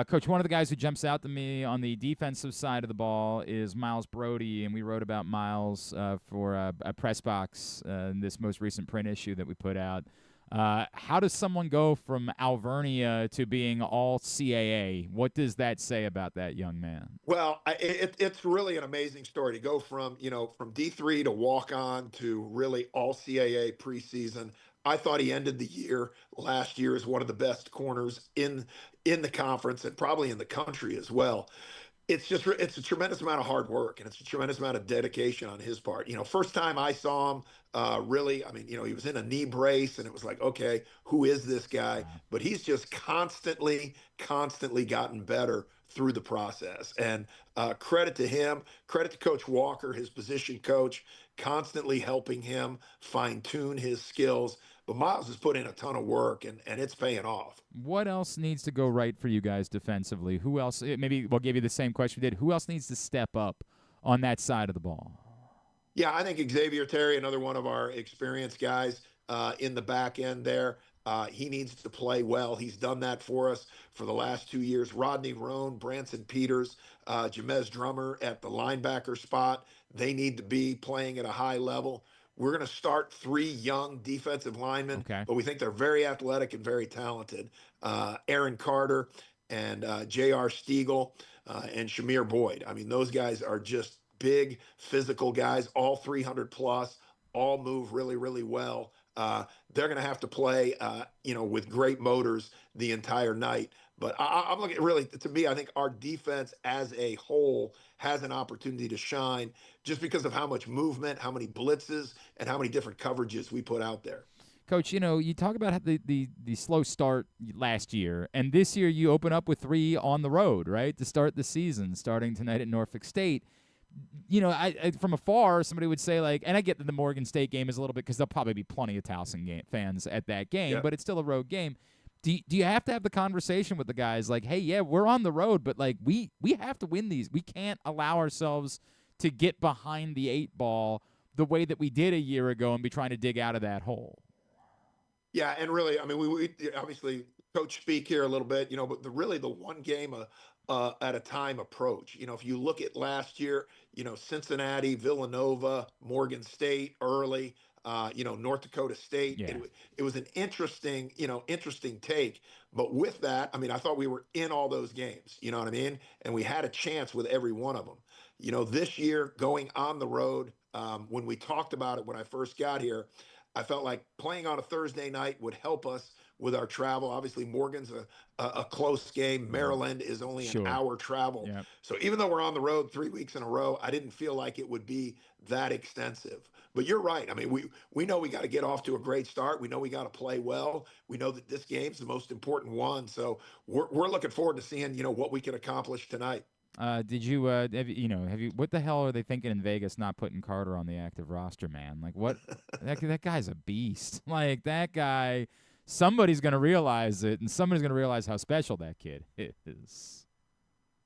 Coach, one of the guys who jumps out to me on the defensive side of the ball is Miles Brody, and we wrote about Miles for a press box in this most recent print issue that we put out. How does someone go from Alvernia to being all CAA? What does that say about that young man? Well, it's really an amazing story to go from D3 to walk on to really all CAA preseason. I thought he ended the year last year as one of the best corners in the conference and probably in the country as well. It's a tremendous amount of hard work, and it's a tremendous amount of dedication on his part. First time I saw him, he was in a knee brace, and it was like, okay, who is this guy? But he's just constantly gotten better through the process. And credit to him, credit to Coach Walker, his position coach. constantly helping him fine-tune his skills. But Miles has put in a ton of work, and it's paying off. What else needs to go right for you guys defensively? Who else? Maybe we'll give you the same question we did. Who else needs to step up on that side of the ball? Yeah, I think Xavier Terry, another one of our experienced guys in the back end there. He needs to play well. He's done that for us for the last 2 years. Rodney Roan, Branson Peters, Jamez Drummer at the linebacker spot. They need to be playing at a high level. We're going to start 3 young defensive linemen, but we think they're very athletic and very talented. Aaron Carter and J.R. Stiegel and Shamir Boyd. I mean, those guys are just big, physical guys, all 300 plus, all move really, really well. They're going to have to play, with great motors the entire night. But I'm looking really, to me, I think our defense as a whole has an opportunity to shine just because of how much movement, how many blitzes, and how many different coverages we put out there. Coach, you talk about the slow start last year, and this year you open up with 3 on the road, right, to start the season, starting tonight at Norfolk State. I from afar, somebody would say, like, and I get that the Morgan State game is a little bit, because there'll probably be plenty of Towson fans at that game, but it's still a road game. Do you have to have the conversation with the guys like, hey, yeah, we're on the road, but like we have to win these. We can't allow ourselves to get behind the 8 ball the way that we did a year ago and be trying to dig out of that hole. Yeah, and really, I mean, we obviously Coach speak here a little bit, but the one game at a time approach. If you look at last year, Cincinnati, Villanova, Morgan State early, North Dakota State. Yeah. It was an interesting take. But with that, I mean, I thought we were in all those games, you know what I mean? And we had a chance with every one of them. This year going on the road, when we talked about it when I first got here, I felt like playing on a Thursday night would help us with our travel. Obviously, Morgan's a close game. Maryland is only an hour travel. Yep. So even though we're on the road 3 weeks in a row, I didn't feel like it would be that extensive. But you're right. I mean, we know we got to get off to a great start. We know we got to play well. We know that this game's the most important one. So we're looking forward to seeing, what we can accomplish tonight. Did you have you what the hell are they thinking in Vegas not putting Carter on the active roster, man? Like, what? that guy's a beast. Like, that guy, somebody's going to realize it, and somebody's going to realize how special that kid is.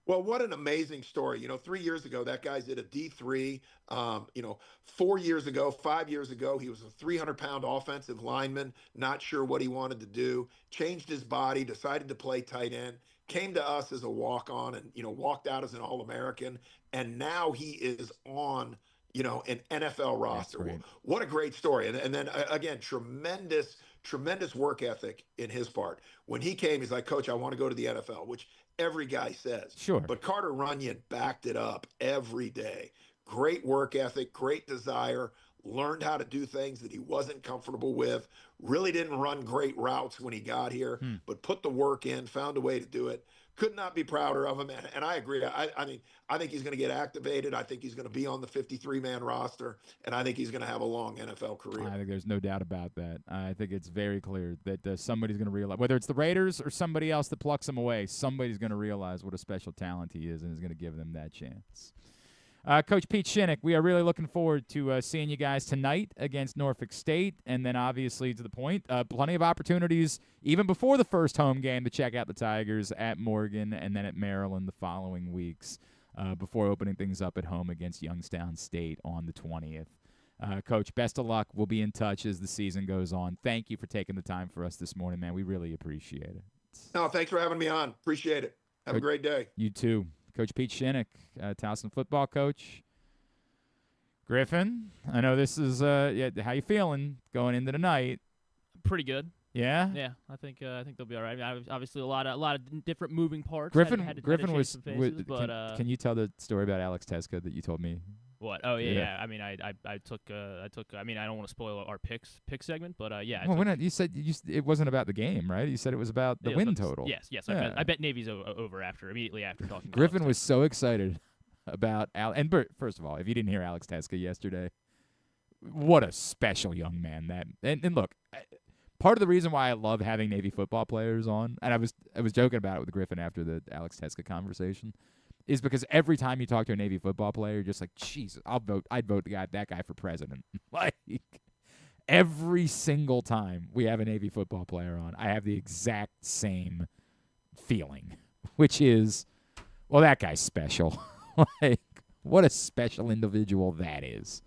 Well, what an amazing story. 3 years ago, that guy's at a D3. 4 years ago, 5 years ago, he was a 300-pound offensive lineman, not sure what he wanted to do, changed his body, decided to play tight end, came to us as a walk-on and, walked out as an All-American. And now he is on, an NFL roster. What a great story. And then, again, tremendous work ethic in his part. When he came, he's like, Coach, I want to go to the NFL, which every guy says. Sure. But Carter Runyon backed it up every day. Great work ethic, great desire, learned how to do things that he wasn't comfortable with, really didn't run great routes when he got here, but put the work in, found a way to do it. Could not be prouder of him. And I agree. I mean, I think he's going to get activated. I think he's going to be on the 53-man roster, and I think he's going to have a long NFL career. I think there's no doubt about that. I think it's very clear that somebody's going to realize, whether it's the Raiders or somebody else that plucks him away, somebody's going to realize what a special talent he is and is going to give them that chance. Coach Pete Shinnick, we are really looking forward to seeing you guys tonight against Norfolk State, and then obviously to the point, plenty of opportunities even before the first home game to check out the Tigers at Morgan and then at Maryland the following weeks before opening things up at home against Youngstown State on the 20th. Coach, best of luck. We'll be in touch as the season goes on. Thank you for taking the time for us this morning, man. We really appreciate it. No, thanks for having me on. Appreciate it. Have a great day. You too. Coach Pete Shinnick, Towson football coach. Griffin, I know this is how you feeling going into the night? Pretty good. Yeah. Yeah, I think they'll be all right. I mean, obviously, a lot of different moving parts. Griffin Griffin was. Some faces, can you tell the story about Alex Teska that you told me? What? Oh yeah. I mean, I took. I mean, I don't want to spoil our pick segment, but yeah. Well, you said it wasn't about the game, right? You said it was about the win total. Yes. Yeah. I bet Navy's over immediately after talking. Griffin was so excited about and first of all, if you didn't hear Alex Teska yesterday, what a special young man that. And look, part of the reason why I love having Navy football players on, and I was joking about it with Griffin after the Alex Teska conversation, is because every time you talk to a Navy football player, you're just like, Jesus, I'd vote that guy for president. Like, every single time we have a Navy football player on, I have the exact same feeling, which is, well, that guy's special. Like, what a special individual that is.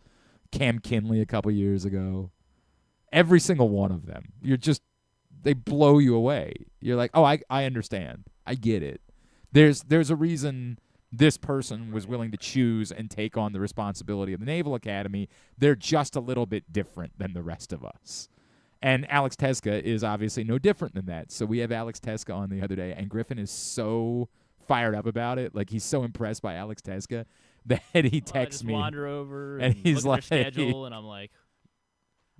Cam Kinley a couple years ago. Every single one of them. They blow you away. You're like, oh, I understand. I get it. There's a reason this person was willing to choose and take on the responsibility of the Naval Academy. They're just a little bit different than the rest of us. And Alex Teska is obviously no different than that. So we have Alex Teska on the other day, and Griffin is so fired up about it. Like, he's so impressed by Alex Teska that he texts me. I just wander over and he's look like, at their schedule, and I'm like,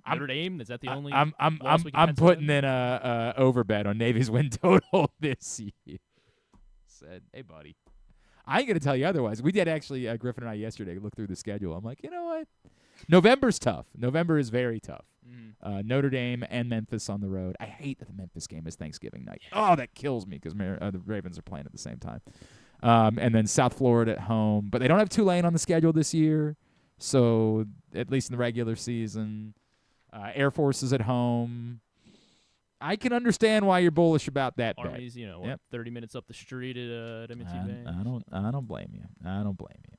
Notre Dame? Is that the only I'm loss we can pencil putting in a overbet on Navy's win total this year. Said, hey, buddy. I ain't going to tell you otherwise. We did actually, Griffin and I yesterday, look through the schedule. I'm like, you know what? November's tough. November is very tough. Notre Dame and Memphis on the road. I hate that the Memphis game is Thanksgiving night. Oh, that kills me because the Ravens are playing at the same time. And then South Florida at home. But they don't have Tulane on the schedule this year, so at least in the regular season. Air Force is at home. I can understand why you're bullish about that bet. Army's, 30 minutes up the street at M&T Bank. I don't blame you. I don't blame you.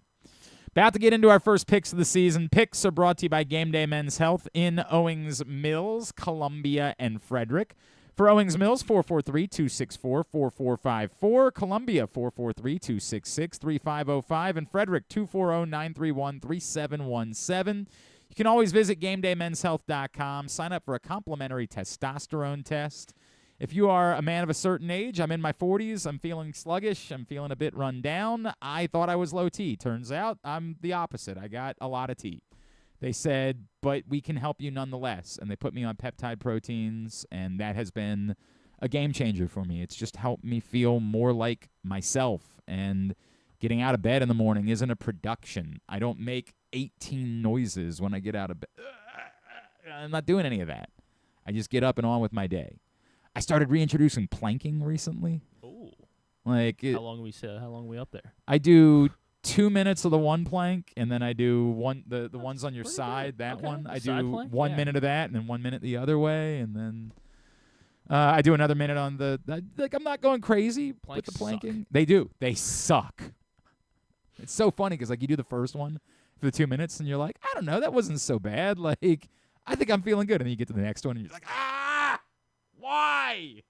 About to get into our first picks of the season. Picks are brought to you by Game Day Men's Health in Owings Mills, Columbia, and Frederick. For Owings Mills, 443-264-4454. Columbia, 443-266-3505. And Frederick, 240-931-3717. You can always visit GameDayMen'sHealth.com. Sign up for a complimentary testosterone test. If you are a man of a certain age, I'm in my 40s, I'm feeling sluggish, I'm feeling a bit run down. I thought I was low T. Turns out I'm the opposite. I got a lot of T. They said, but we can help you nonetheless. And they put me on peptide proteins, and that has been a game changer for me. It's just helped me feel more like myself. And getting out of bed in the morning isn't a production. I don't make 18 noises when I get out of bed. I'm not doing any of that. I just get up and on with my day. I started reintroducing planking recently. Oh. Like how long are we up there? I do 2 minutes of the one plank, and then I do the ones on your side, that okay. one. I Side do plank? 1 minute of that, and then 1 minute the other way, and then I do another minute on like, I'm not going crazy with the planking. Suck. They do. They suck. It's so funny because, like, you do the first one for the 2 minutes, and you're like, I don't know, that wasn't so bad. Like, I think I'm feeling good. And then you get to the next one, and you're like, why?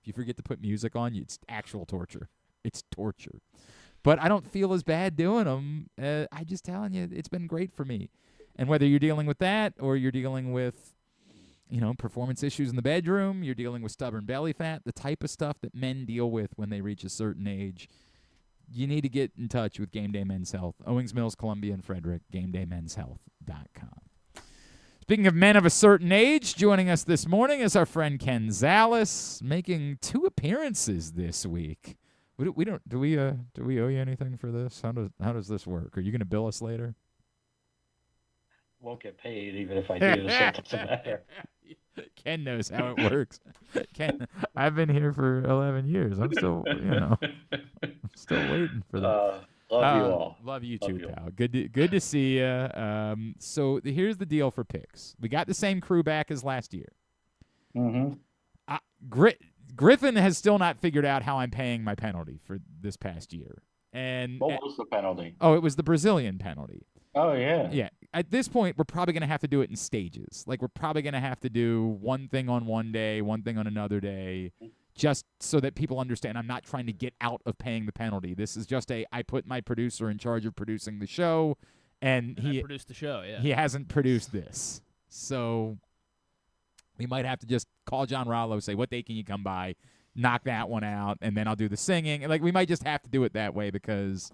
If you forget to put music on, it's actual torture. It's torture. But I don't feel as bad doing them. I'm just telling you, it's been great for me. And whether you're dealing with that or you're dealing with, performance issues in the bedroom, you're dealing with stubborn belly fat, the type of stuff that men deal with when they reach a certain age, you need to get in touch with Game Day Men's Health. Owings Mills, Columbia, and Frederick, GameDayMen'sHealth.com. Speaking of men of a certain age, joining us this morning is our friend Ken Zalis, making 2 appearances this week. Do we owe you anything for this? How does this work? Are you going to bill us later? Won't get paid even if I do, so it doesn't matter. Ken knows how it works. Ken, I've been here for 11 years. I'm still, I'm still waiting for that. Love you all. Love you too, pal. Good to see you. So here's the deal for picks. We got the same crew back as last year. Mm-hmm. Griffin has still not figured out how I'm paying my penalty for this past year. And what was the penalty? Oh, it was the Brazilian penalty. Oh, yeah. Yeah. At this point, we're probably going to have to do it in stages. Like, we're probably going to have to do one thing on one day, one thing on another day, just so that people understand I'm not trying to get out of paying the penalty. This is just I put my producer in charge of producing the show, and he produced the show, yeah. He hasn't produced this. So we might have to just call John Rollo, say, what day can you come by, knock that one out, and then I'll do the singing. Like, we might just have to do it that way because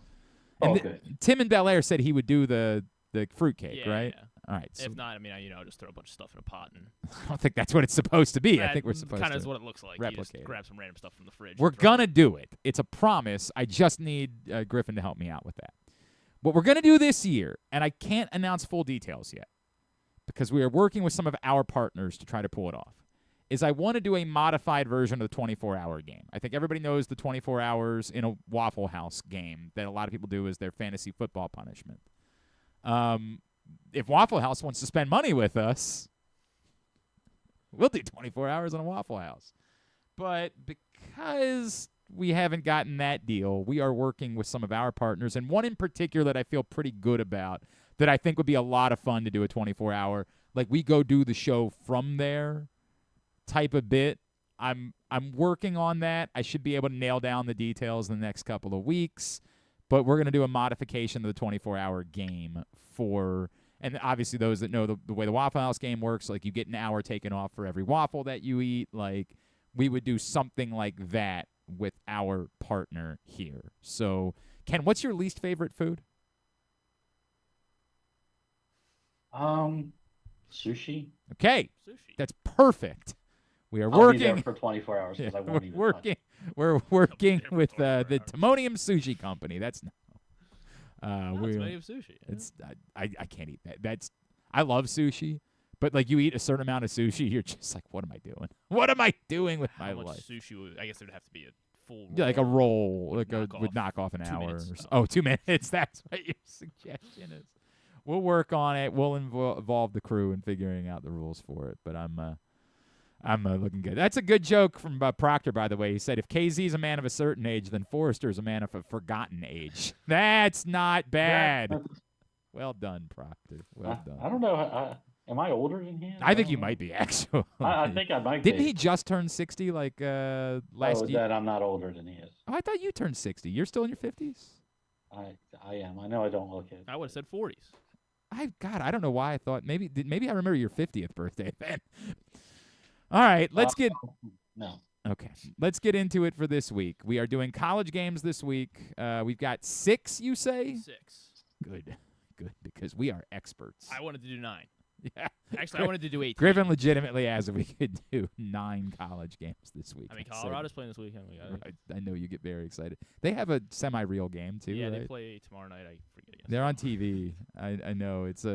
Tim in Bel Air said he would do the fruitcake, right? Yeah. All right. So if not, just throw a bunch of stuff in a pot. And I don't think that's what it's supposed to be. I think we're supposed to kind of is what it looks like. replicate. You just grab some random stuff from the fridge. We're going to do it. It's a promise. I just need Griffin to help me out with that. What we're going to do this year, and I can't announce full details yet because we are working with some of our partners to try to pull it off, is I want to do a modified version of the 24-hour game. I think everybody knows the 24 hours in a Waffle House game that a lot of people do as their fantasy football punishment. If Waffle House wants to spend money with us, we'll do 24 hours in a Waffle House. But because we haven't gotten that deal, we are working with some of our partners, and one in particular that I feel pretty good about that I think would be a lot of fun to do a 24-hour. Like, we go do the show from there type of bit. I'm working on that. I should be able to nail down the details in the next couple of weeks, but we're going to do a modification of the 24-hour game for – and obviously those that know the way the Waffle House game works, like you get an hour taken off for every waffle that you eat. Like, we would do something like that with our partner here. So, Ken, what's your least favorite food? Sushi. Okay, Sushi. that's perfect. We are I'll working be there for 24 hours because I won't even touch. We're working with the Timonium Sushi Company. That's Timonium Sushi. Yeah. It's I can't eat that. I love sushi, but like you eat a certain amount of sushi, you're just like, what am I doing? What am I doing with my How much life? sushi? I guess it would have to be a full roll. Yeah, like a roll, would knock off an 2 hour. minutes. Or so. Oh, 2 minutes. That's what your suggestion is. We'll work on it. We'll involve the crew in figuring out the rules for it. But I'm looking good. That's a good joke from Proctor, by the way. He said, if KZ's a man of a certain age, then Forrester is a man of a forgotten age. That's not bad. Well done, Proctor. Well done. I don't know. Am I older than him? I think you might be, actually. I think I might be. Didn't he just turn 60 last year? That I'm not older than he is. Oh, I thought you turned 60. You're still in your 50s? I am. I know I don't look it. I would have said 40s. I don't know why I thought maybe I remember your 50th birthday then. All right, let's get no. Okay, let's get into it for this week. We are doing college games this week. We've got 6, you say? 6. Good, because we are experts. I wanted to do 9. Yeah. Actually, I wanted to do 8. Griffin legitimately asked if we could do 9 college games this week. I mean, Colorado's playing this weekend. I know you get very excited. They have a semi-real game too. Yeah, right? They play tomorrow night. I forget. They're on TV. I know it's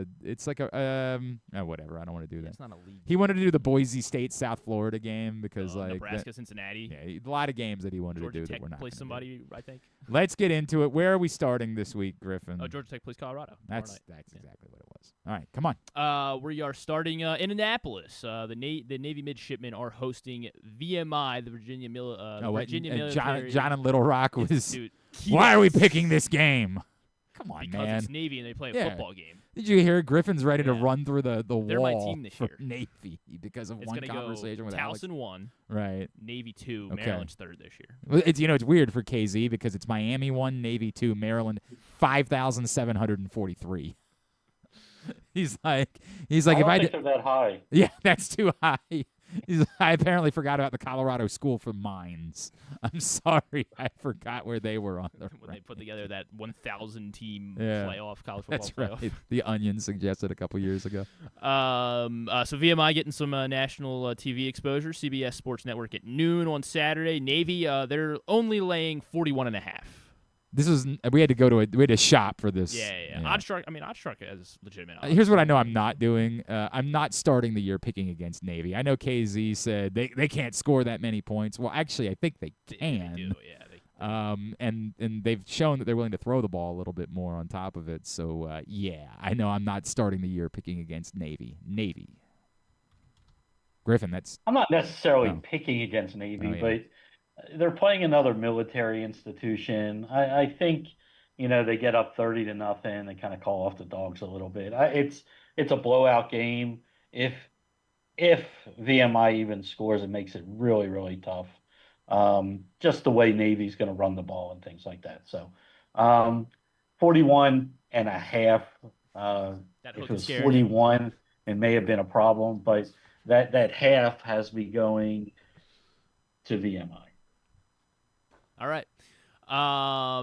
like a whatever. I don't want to do that. It's not a league. He wanted to do the Boise State South Florida game because Nebraska Cincinnati. Yeah, a lot of games that he wanted Georgia to do Tech that we're not. Plays somebody, I think. Let's get into it. Where are we starting this week, Griffin? Georgia Tech plays Colorado. That's exactly what it was. All right, come on. We are starting in Annapolis. The Navy midshipmen are hosting VMI, the Virginia Military. John in Little Rock was. Institute. Why are we picking this game? Come on, because man. it's Navy and they play a football game. Did you hear Griffin's ready to run through the wall? They're my team this year. Navy because of it's one conversation with Alex. Towson 1, right? Navy 2, Okay. Maryland's 3rd this year. Well, it's weird for KZ because it's Miami 1, Navy 2, Maryland 5,743. He's like I don't think they're that high. Yeah, that's too high. I apparently forgot about the Colorado School for Mines. I'm sorry, I forgot where they were on the when they put together that 1,000 team playoff college football That's playoff. right. The Onion suggested a couple years ago. So VMI getting some national TV exposure. CBS Sports Network at noon on Saturday. Navy they're only laying 41.5. We had to shop for this. Yeah. Oddstruck has legitimate odds. Here's what I know I'm not doing. I'm not starting the year picking against Navy. I know KZ said they can't score that many points. Well, actually, I think they can. They do, yeah. And they've shown that they're willing to throw the ball a little bit more on top of it. So, I know I'm not starting the year picking against Navy. Griffin, I'm not necessarily picking against Navy, but they're playing another military institution. I think, they get up 30-0 and kind of call off the dogs a little bit. It's a blowout game. If VMI even scores, it makes it really, really tough. Just the way Navy's going to run the ball and things like that. So, 41.5. If it was 41, it may have been a problem, but that half has me going to VMI. All right. I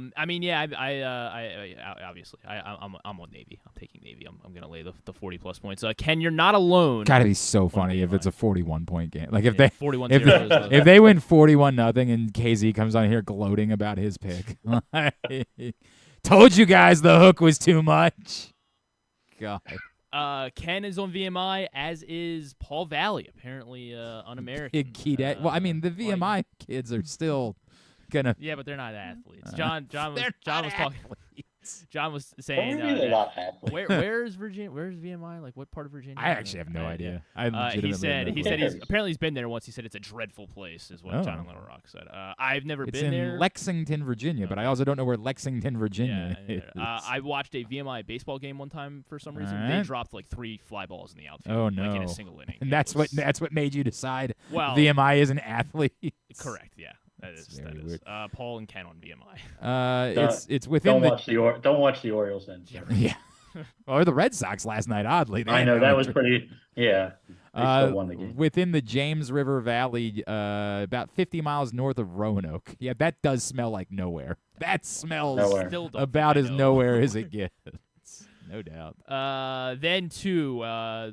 obviously I'm on Navy. I'm taking Navy. I'm gonna lay the 40+ points. Ken, you're not alone. Gotta be so funny if it's a 41-point game. Like if 41 if they win 41-0 and KZ comes on here gloating about his pick. Told you guys the hook was too much. God. Ken is on VMI, as is Paul Valley, apparently un-American. Big key dad. Well, I mean, the VMI kids are still gonna. Yeah, but they're not athletes. John was talking. John was What saying, do you mean they're not athletes? where's Virginia? Where's VMI? Like, what part of Virginia? I actually have no idea. I legitimately he said he's been there once. He said it's a dreadful place, is what John in Little Rock said. I've never been there. It's in Lexington, Virginia, but I also don't know where Lexington, Virginia is. I watched a VMI baseball game one time for some reason. They dropped like 3 fly balls in the outfield. Oh no! Like in a single inning. And that's what made you decide VMI is an athlete. Correct. Yeah. That is weird. Paul and Ken on VMI. It's within. Don't watch the Orioles then. Yeah. Or the Red Sox last night. Oddly, I know that was pretty. Yeah. They still won the game. Within the James River Valley, about 50 miles north of Roanoke. Yeah, that does smell like nowhere. That smells about as nowhere as it gets. No doubt. Then to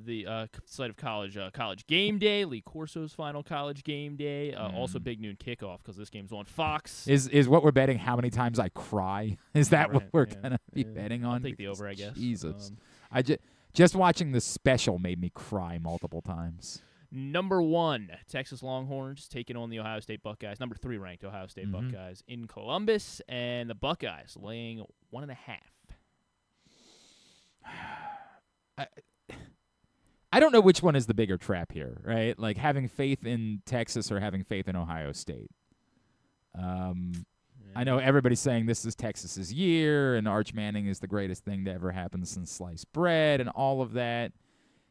the site of college game day, Lee Corso's final college game day. Also big noon kickoff because this game's on Fox. Is what we're betting how many times I cry? Is that what we're gonna be betting on? I'll take the over, I guess. Jesus, just watching the special made me cry multiple times. Number 1, Texas Longhorns taking on the Ohio State Buckeyes. Number 3 ranked Ohio State Buckeyes in Columbus, and the Buckeyes laying 1.5. I don't know which one is the bigger trap here, right? Like having faith in Texas or having faith in Ohio State. I know everybody's saying this is Texas's year and Arch Manning is the greatest thing to ever happen since sliced bread and all of that.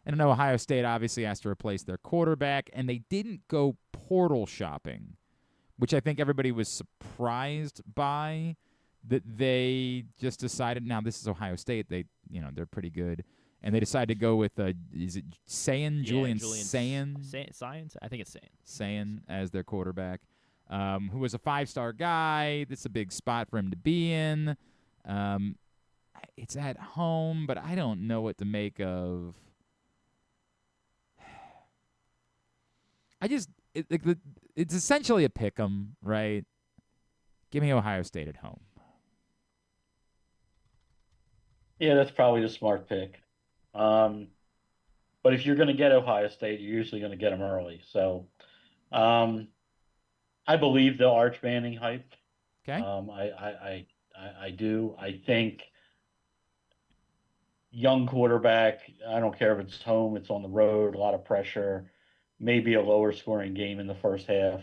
And I know Ohio State obviously has to replace their quarterback, and they didn't go portal shopping, which I think everybody was surprised by. That they just decided, now this is Ohio State, they're pretty good, and they decided to go with is it Sayin? Julian Sayin? Science? I think it's Sayin. Sayin as their quarterback, who was a 5-star guy. This is a big spot for him to be in. It's at home, but I don't know what to make of. It's essentially a pick 'em, right? Give me Ohio State at home. Yeah, that's probably the smart pick. But if you're going to get Ohio State, you're usually going to get them early. So I believe the Arch Manning hype. Okay. I do. I think young quarterback, I don't care if it's home, it's on the road, a lot of pressure, maybe a lower scoring game in the first half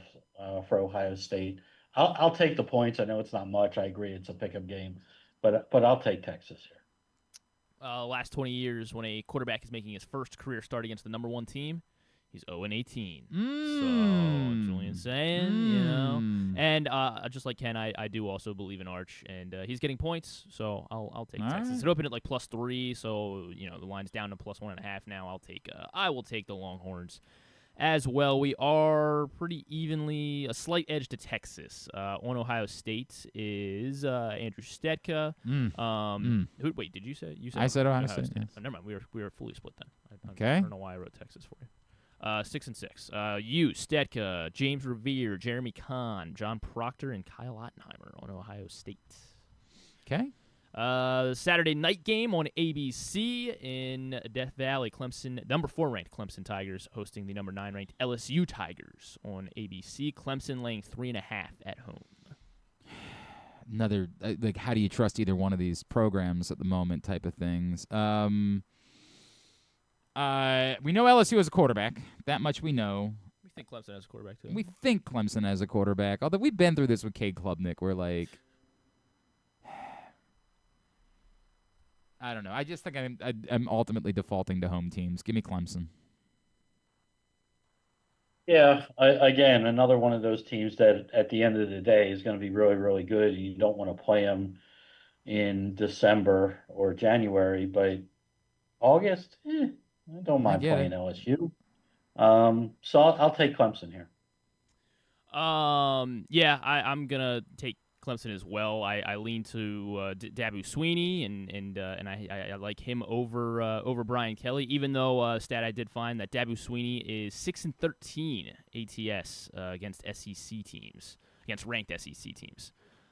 for Ohio State. I'll take the points. I know it's not much. I agree it's a pick-up game, but I'll take Texas here. Last 20 years, when a quarterback is making his first career start against the number 1 team, he's 0-18. So Julian saying, and just like Ken, I do also believe in Arch, and he's getting points, so I'll take Texas. Right. It opened at like +3, so the line's down to +1.5 now. I will take the Longhorns as well. We are pretty evenly a slight edge to Texas. On Ohio State is Andrew Stetka. Wait, did you say? I said Ohio State. Yes. Oh, never mind. We were fully split then. Okay. I don't know why I wrote Texas for you. 6-6. You, Stetka, James Revere, Jeremy Kahn, John Proctor, and Kyle Ottenheimer on Ohio State. Okay. Saturday night game on ABC in Death Valley. Clemson, number 4 ranked Clemson Tigers hosting the number 9 ranked LSU Tigers on ABC. Clemson laying 3.5 at home. Another how do you trust either one of these programs at the moment type of things. We know LSU has a quarterback. That much we know. We think Clemson has a quarterback too. We think Clemson has a quarterback. Although we've been through this with Cade Klubnik. We're like, I don't know. I just think I'm ultimately defaulting to home teams. Give me Clemson. Yeah, again, another one of those teams that at the end of the day is going to be really, really good. You don't want to play them in December or January, but August, I don't mind playing LSU. So I'll take Clemson here. Yeah, I'm gonna take Clemson as well. I lean to Dabu Sweeney, and I like him over Brian Kelly. Even though stat I did find that Dabu Sweeney is 6-13 ATS against SEC teams, against ranked SEC teams.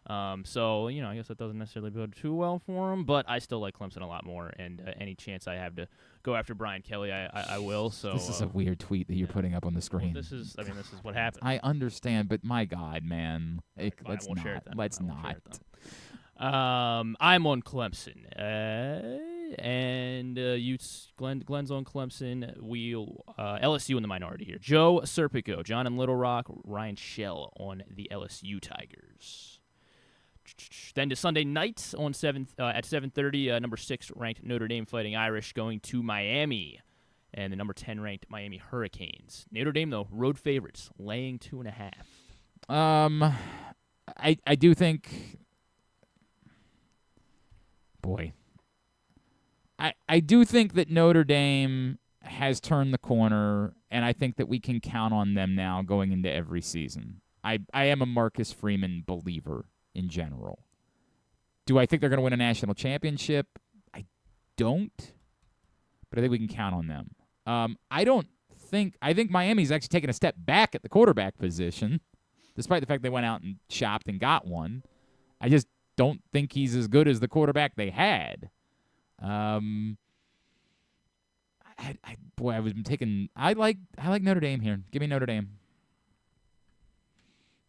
So, I guess that doesn't necessarily bode too well for him, but I still like Clemson a lot more, and any chance I have to go after Brian Kelly, I will. So this is a weird tweet that you're putting up on the screen. Well, this is what happened. I understand, but my God, man. Let's not. Let's not. I'm on Clemson. And Glenn's on Clemson. We'll LSU in the minority here. Joe Serpico, John in Little Rock, Ryan Shell on the LSU Tigers. Then to Sunday night on at 7:30, number 6 ranked Notre Dame Fighting Irish going to Miami, and the number 10 ranked Miami Hurricanes. Notre Dame though road favorites, laying 2.5. I do think. Boy. I do think that Notre Dame has turned the corner, and I think that we can count on them now going into every season. I am a Marcus Freeman believer in general. Do I think they're going to win a national championship? I don't, but I think we can count on them. I think Miami's actually taken a step back at the quarterback position, despite the fact they went out and shopped and got one. I just don't think he's as good as the quarterback they had. I like Notre Dame here. Give me Notre Dame.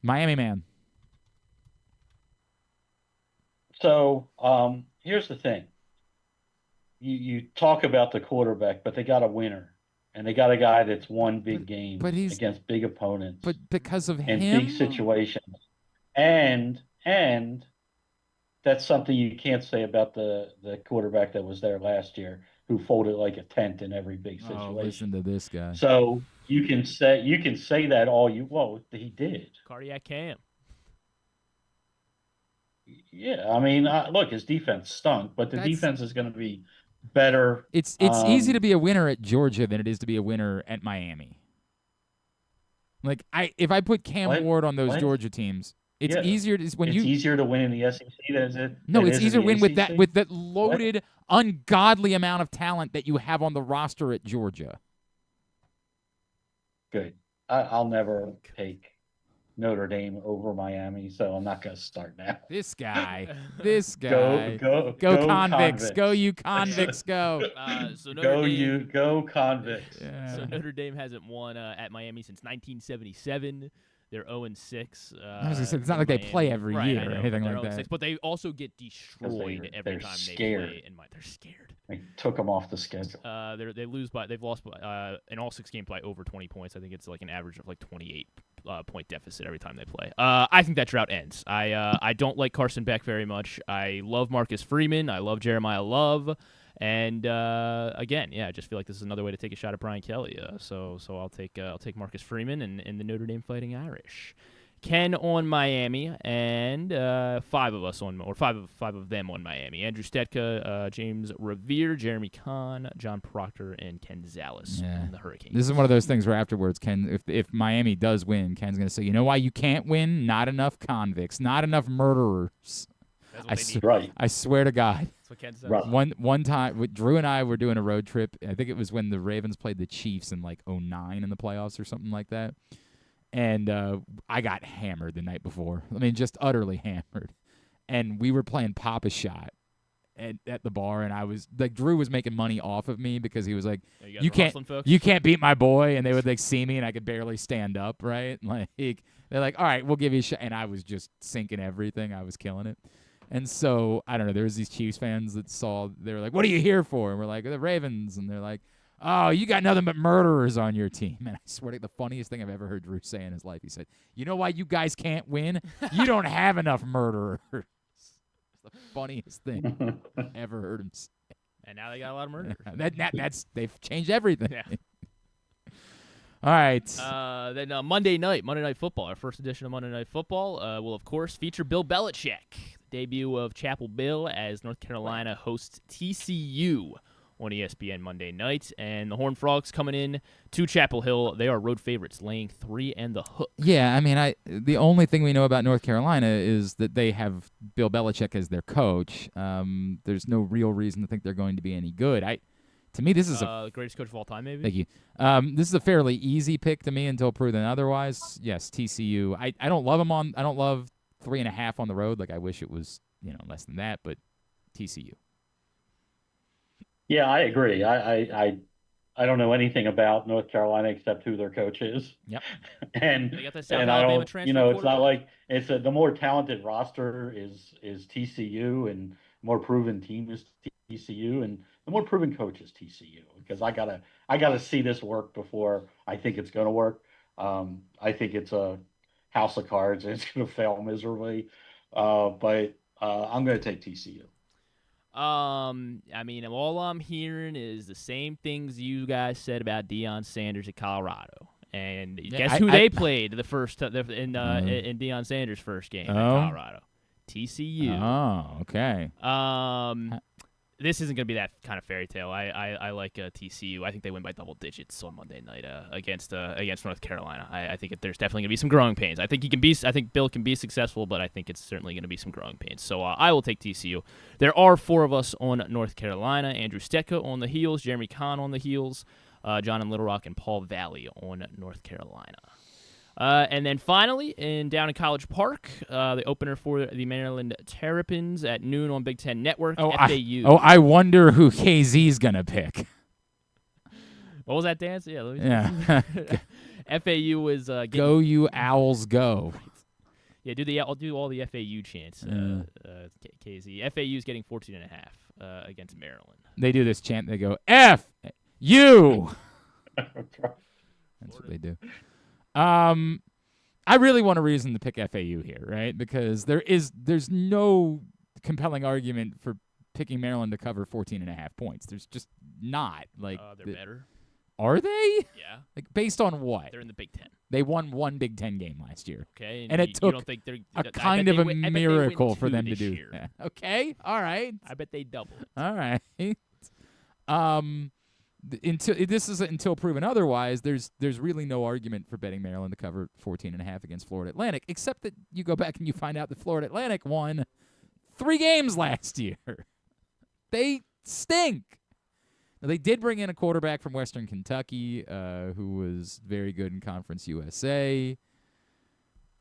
Miami man. So here's the thing. You talk about the quarterback, but they got a winner, and they got a guy that's won big games against big opponents. But because of in him, big situations, and that's something you can't say about the quarterback that was there last year, who folded like a tent in every big situation. Oh, listen to this guy. So you can say that all you he did. Cardiac Cam. Yeah, I mean, look, his defense stunk, but the defense is going to be better. It's easy to be a winner at Georgia than it is to be a winner at Miami. Like if I put Cam Ward on those Georgia teams, it's easier to easier to win in the SEC than is it? No, it's easier to win with that loaded, ungodly amount of talent that you have on the roster at Georgia. Good. I'll never take Notre Dame over Miami, so I'm not going to start now. This guy. Go convicts. Go you convicts, go. So go convicts. Yeah. So Notre Dame hasn't won at Miami since 1977. They're 0-6. I was going to say, it's not like they play every year or anything like that. 0-6, but they also get destroyed every time they play. They're scared. They took them off the schedule. They've lost in all 6 games by over 20 points. I think it's like an average of like 28 point deficit every time they play. I think that drought ends. I don't like Carson Beck very much. I love Marcus Freeman. I love Jeremiah Love. And again, I just feel like this is another way to take a shot at Brian Kelly. So I'll take Marcus Freeman and the Notre Dame Fighting Irish. Ken on Miami, and five of them on Miami. Andrew Stetka, James Revere, Jeremy Kahn, John Proctor, and Ken Zalis on the Hurricanes. This is one of those things where afterwards, Ken, if Miami does win, Ken's going to say, you know why you can't win? Not enough convicts, not enough murderers. I swear to God. That's what Ken says. Right. One time, Drew and I were doing a road trip. I think it was when the Ravens played the Chiefs in like 2009 in the playoffs or something like that. And I got hammered the night before. I mean, just utterly hammered. And we were playing Pop-A-Shot at the bar, and I was like, Drew was making money off of me because he was like, you can't beat my boy, and they would like see me, and I could barely stand up, right? Like they're like, all right, we'll give you a shot, and I was just sinking everything. I was killing it. And so, I don't know, there was these Chiefs fans that they were like, what are you here for? And we're like, the Ravens. And they're like, oh, you got nothing but murderers on your team. And I swear to the funniest thing I've ever heard Drew say in his life. He said, you know why you guys can't win? You don't have enough murderers. It's the funniest thing I ever heard him say. And now they got a lot of murderers. They've changed everything. Yeah. All right. Then Monday Night Football, our first edition of Monday Night Football, will, of course, feature Bill Belichick. Debut of Chapel Bill as North Carolina hosts TCU on ESPN Monday night. And the Horned Frogs coming in to Chapel Hill. They are road favorites, laying 3 and the hook. Yeah, I mean, the only thing we know about North Carolina is that they have Bill Belichick as their coach. There's no real reason to think they're going to be any good. To me, this is the greatest coach of all time, maybe. Thank you. This is a fairly easy pick to me until proven otherwise. Yes, TCU. I don't love them I don't love 3.5 on the road. Like I wish it was less than that, but TCU. Yeah, I agree. I don't know anything about North Carolina except who their coach is. Yep. and They got the South and I Alabama don't, transfer it's not like the more talented roster is TCU, and more proven team is TCU, and the more proven coach is TCU. Because I gotta see this work before I think it's going to work. I think it's a house of cards and it's going to fail miserably. But I'm going to take TCU. I mean, all I'm hearing is the same things you guys said about Deion Sanders at Colorado. And guess who they played in Deion Sanders' first game in Colorado? TCU. Oh, okay. This isn't going to be that kind of fairy tale. I like TCU. I think they win by double digits on Monday night against North Carolina. I think there's definitely going to be some growing pains. I think Bill can be successful, but I think it's certainly going to be some growing pains. So I will take TCU. There are 4 of us on North Carolina: Andrew Stetka on the heels, Jeremy Kahn on the heels, John in Little Rock, and Paul Valley on North Carolina. And then finally, down in College Park, the opener for the Maryland Terrapins at noon on Big Ten Network, FAU. I wonder who KZ's going to pick. What was that dance? Yeah. Let me FAU is go you Owls go. Yeah, I'll do all the FAU chants. KZ. FAU is getting 14.5 against Maryland. They do this chant. They go F-U. That's what they do. I really want a reason to pick FAU here, right? Because there's no compelling argument for picking Maryland to cover 14.5 points. There's just not. Like they're better. Are they? Yeah. Like based on what? They're in the Big Ten. They won one Big Ten game last year. Okay. And it took don't think a kind of a miracle for them to do that. Okay. All right. I bet they double. All right. Until proven otherwise, there's really no argument for betting Maryland to cover 14.5 against Florida Atlantic, except that you go back and you find out that Florida Atlantic won 3 games last year. They stink. Now, they did bring in a quarterback from Western Kentucky who was very good in Conference USA.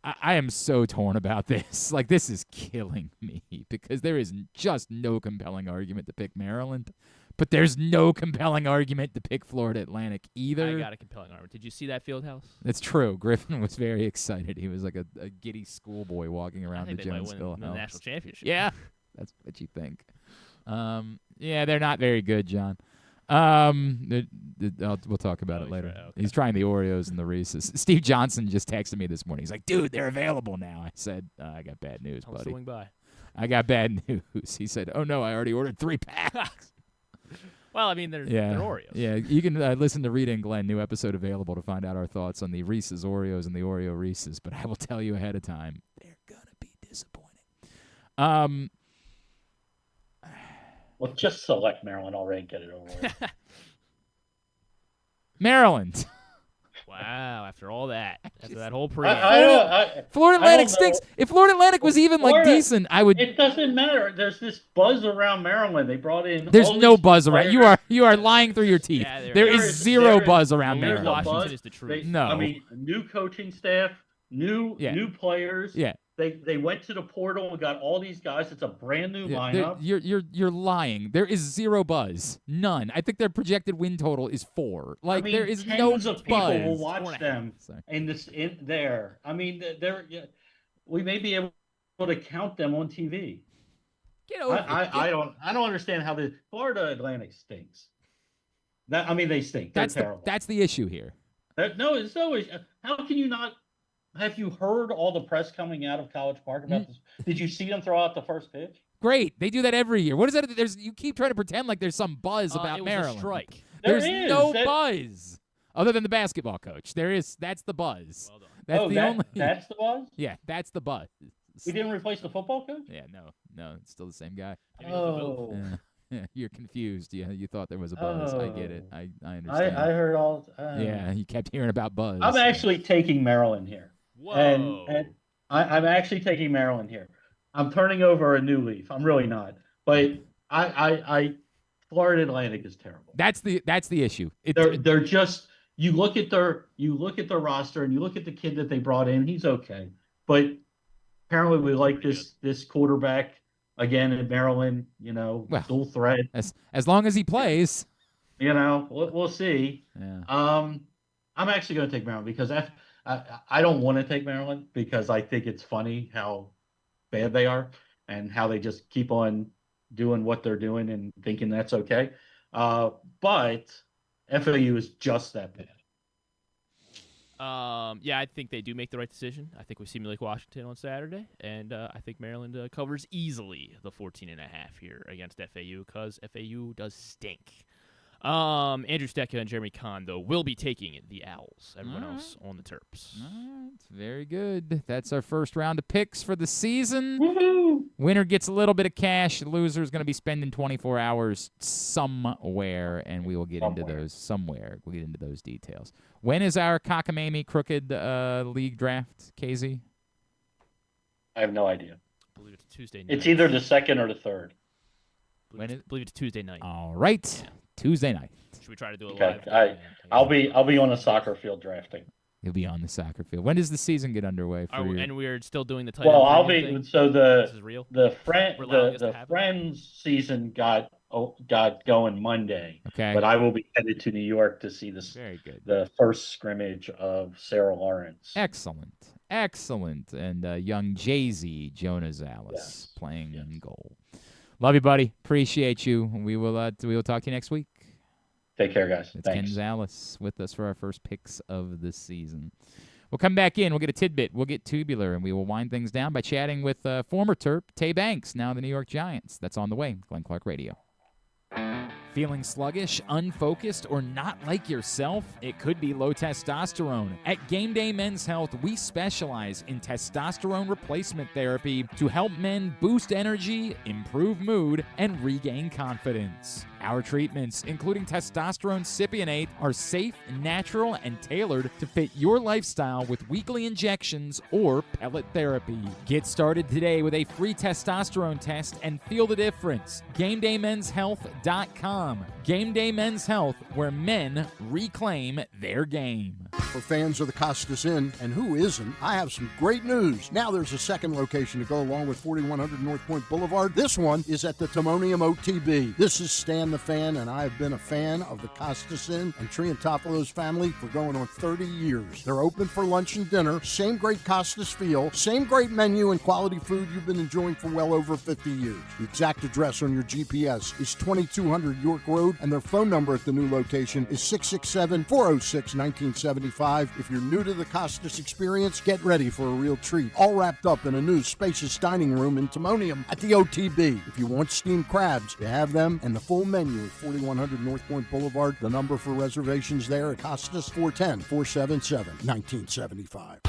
I am so torn about this. Like, this is killing me because there is just no compelling argument to pick Maryland. But there's no compelling argument to pick Florida Atlantic either. I got a compelling argument. Did you see that field house? That's true. Griffin was very excited. He was like a giddy schoolboy walking around the Jones Hill house. The national championship. Yeah, that's what you think. Yeah, they're not very good, John. We'll talk about it later. Okay. He's trying the Oreos and the Reese's. Steve Johnson just texted me this morning. He's like, dude, they're available now. I said, I got bad news, buddy. I'll swing by. I got bad news. He said, oh, no, I already ordered 3 packs. Well, I mean, they're Oreos. Yeah, you can listen to Rita and Glenn, new episode available to find out our thoughts on the Reese's Oreos and the Oreo Reese's. But I will tell you ahead of time, they're going to be disappointing. Well, just select Maryland already and get it over with. Maryland. Wow, after all that. After that whole pre Florida Atlantic stinks. If Florida Atlantic was even decent, I would. It doesn't matter. There's this buzz around Maryland. They brought in. There's no buzz around. You are lying through your teeth. Yeah, there is zero buzz around Maryland. Maryland. Is the truth. No. I mean, new coaching staff, new players. Yeah. They went to the portal and got all these guys. It's a brand new lineup. You're lying. There is zero buzz. None. I think their projected win total is 4. Like, there is no buzz. Tens of people will watch them in there. I mean, we may be able to count them on TV. I don't understand how the Florida Atlantic stinks. They stink. They're terrible. That's the issue here. No, it's no issue. How can you not? Have you heard all the press coming out of College Park about this? Did you see them throw out the first pitch? Great. They do that every year. What is that? You keep trying to pretend like there's some buzz about Maryland. It was a strike. There's no buzz. Other than the basketball coach. That's the buzz. Well done. That's the buzz? Yeah, that's the buzz. We didn't replace the football coach? Yeah, no, it's still the same guy. Oh. Yeah, you're confused. Yeah, you thought there was a buzz. I get it. I understand. I heard all. Yeah, you kept hearing about buzz. I'm actually taking Maryland here. Whoa. And I'm actually taking Maryland here. I'm turning over a new leaf. I'm really not. But Florida Atlantic is terrible. That's the issue. They're just you look at their roster and you look at the kid that they brought in. He's okay, but apparently we like this quarterback again in Maryland. Dual threat. As long as he plays. We'll see. Yeah. I'm actually going to take Maryland because I don't want to take Maryland because I think it's funny how bad they are and how they just keep on doing what they're doing and thinking that's okay. But FAU is just that bad. Yeah, I think they do make the right decision. I think we see Lake Washington on Saturday, and I think Maryland covers easily the 14.5 here against FAU because FAU does stink. Andrew Stecca and Jeremy Kahn, though, will be taking the Owls. Everyone else on the Terps. All right. Very good. That's our first round of picks for the season. Woo-hoo! Winner gets a little bit of cash. The loser is going to be spending 24 hours somewhere, and we will get into those somewhere. We'll get into those details. When is our cockamamie crooked league draft, KZ? I have no idea. I believe it's Tuesday night. It's either the 2nd or the 3rd. I believe it's Tuesday night. All right. Yeah. Tuesday night. Should we try to do it live? I'll be on a soccer field drafting. You'll be on the soccer field. When does the season get underway for you? And we're still doing the title. Well, I'll be thing? So this is real? the Friends season got going Monday. Okay. But I will be headed to New York to see this. Very good. The first scrimmage of Sarah Lawrence. Excellent. And young Jay-Z, Jonah Zalis, playing in goal. Love you, buddy. Appreciate you. We will talk to you next week. Take care, guys. It's Thanks. Ken Zalis with us for our first picks of the season. We'll come back in. We'll get a tidbit. We'll get tubular, and we will wind things down by chatting with former Terp, Tae Banks, now the New York Giants. That's on the way. Glenn Clark Radio. Feeling sluggish, unfocused, or not like yourself? It could be low testosterone. At Game Day Men's Health, we specialize in testosterone replacement therapy to help men boost energy, improve mood, and regain confidence. Our treatments, including testosterone cypionate, are safe, natural, and tailored to fit your lifestyle with weekly injections or pellet therapy. Get started today with a free testosterone test and feel the difference. GameDayMen'sHealth.com. Game Day Men's Health, where men reclaim their game. For fans of the Costas Inn, and who isn't, I have some great news. Now there's a second location to go along with 4100 North Point Boulevard. This one is at the Timonium OTB. This is Stan the Fan, and I have been a fan of the Costas Inn and Triantopoulos family for going on 30 years. They're open for lunch and dinner, same great Costas feel, same great menu and quality food you've been enjoying for well over 50 years. The exact address on your GPS is 2200 York Road, and their phone number at the new location is 667-406-1975. If you're new to the Costas experience, get ready for a real treat. All wrapped up in a new spacious dining room in Timonium at the OTB. If you want steamed crabs, you have them, and the full menu at 4100 North Point Boulevard. The number for reservations there at Costas, 410-477-1975.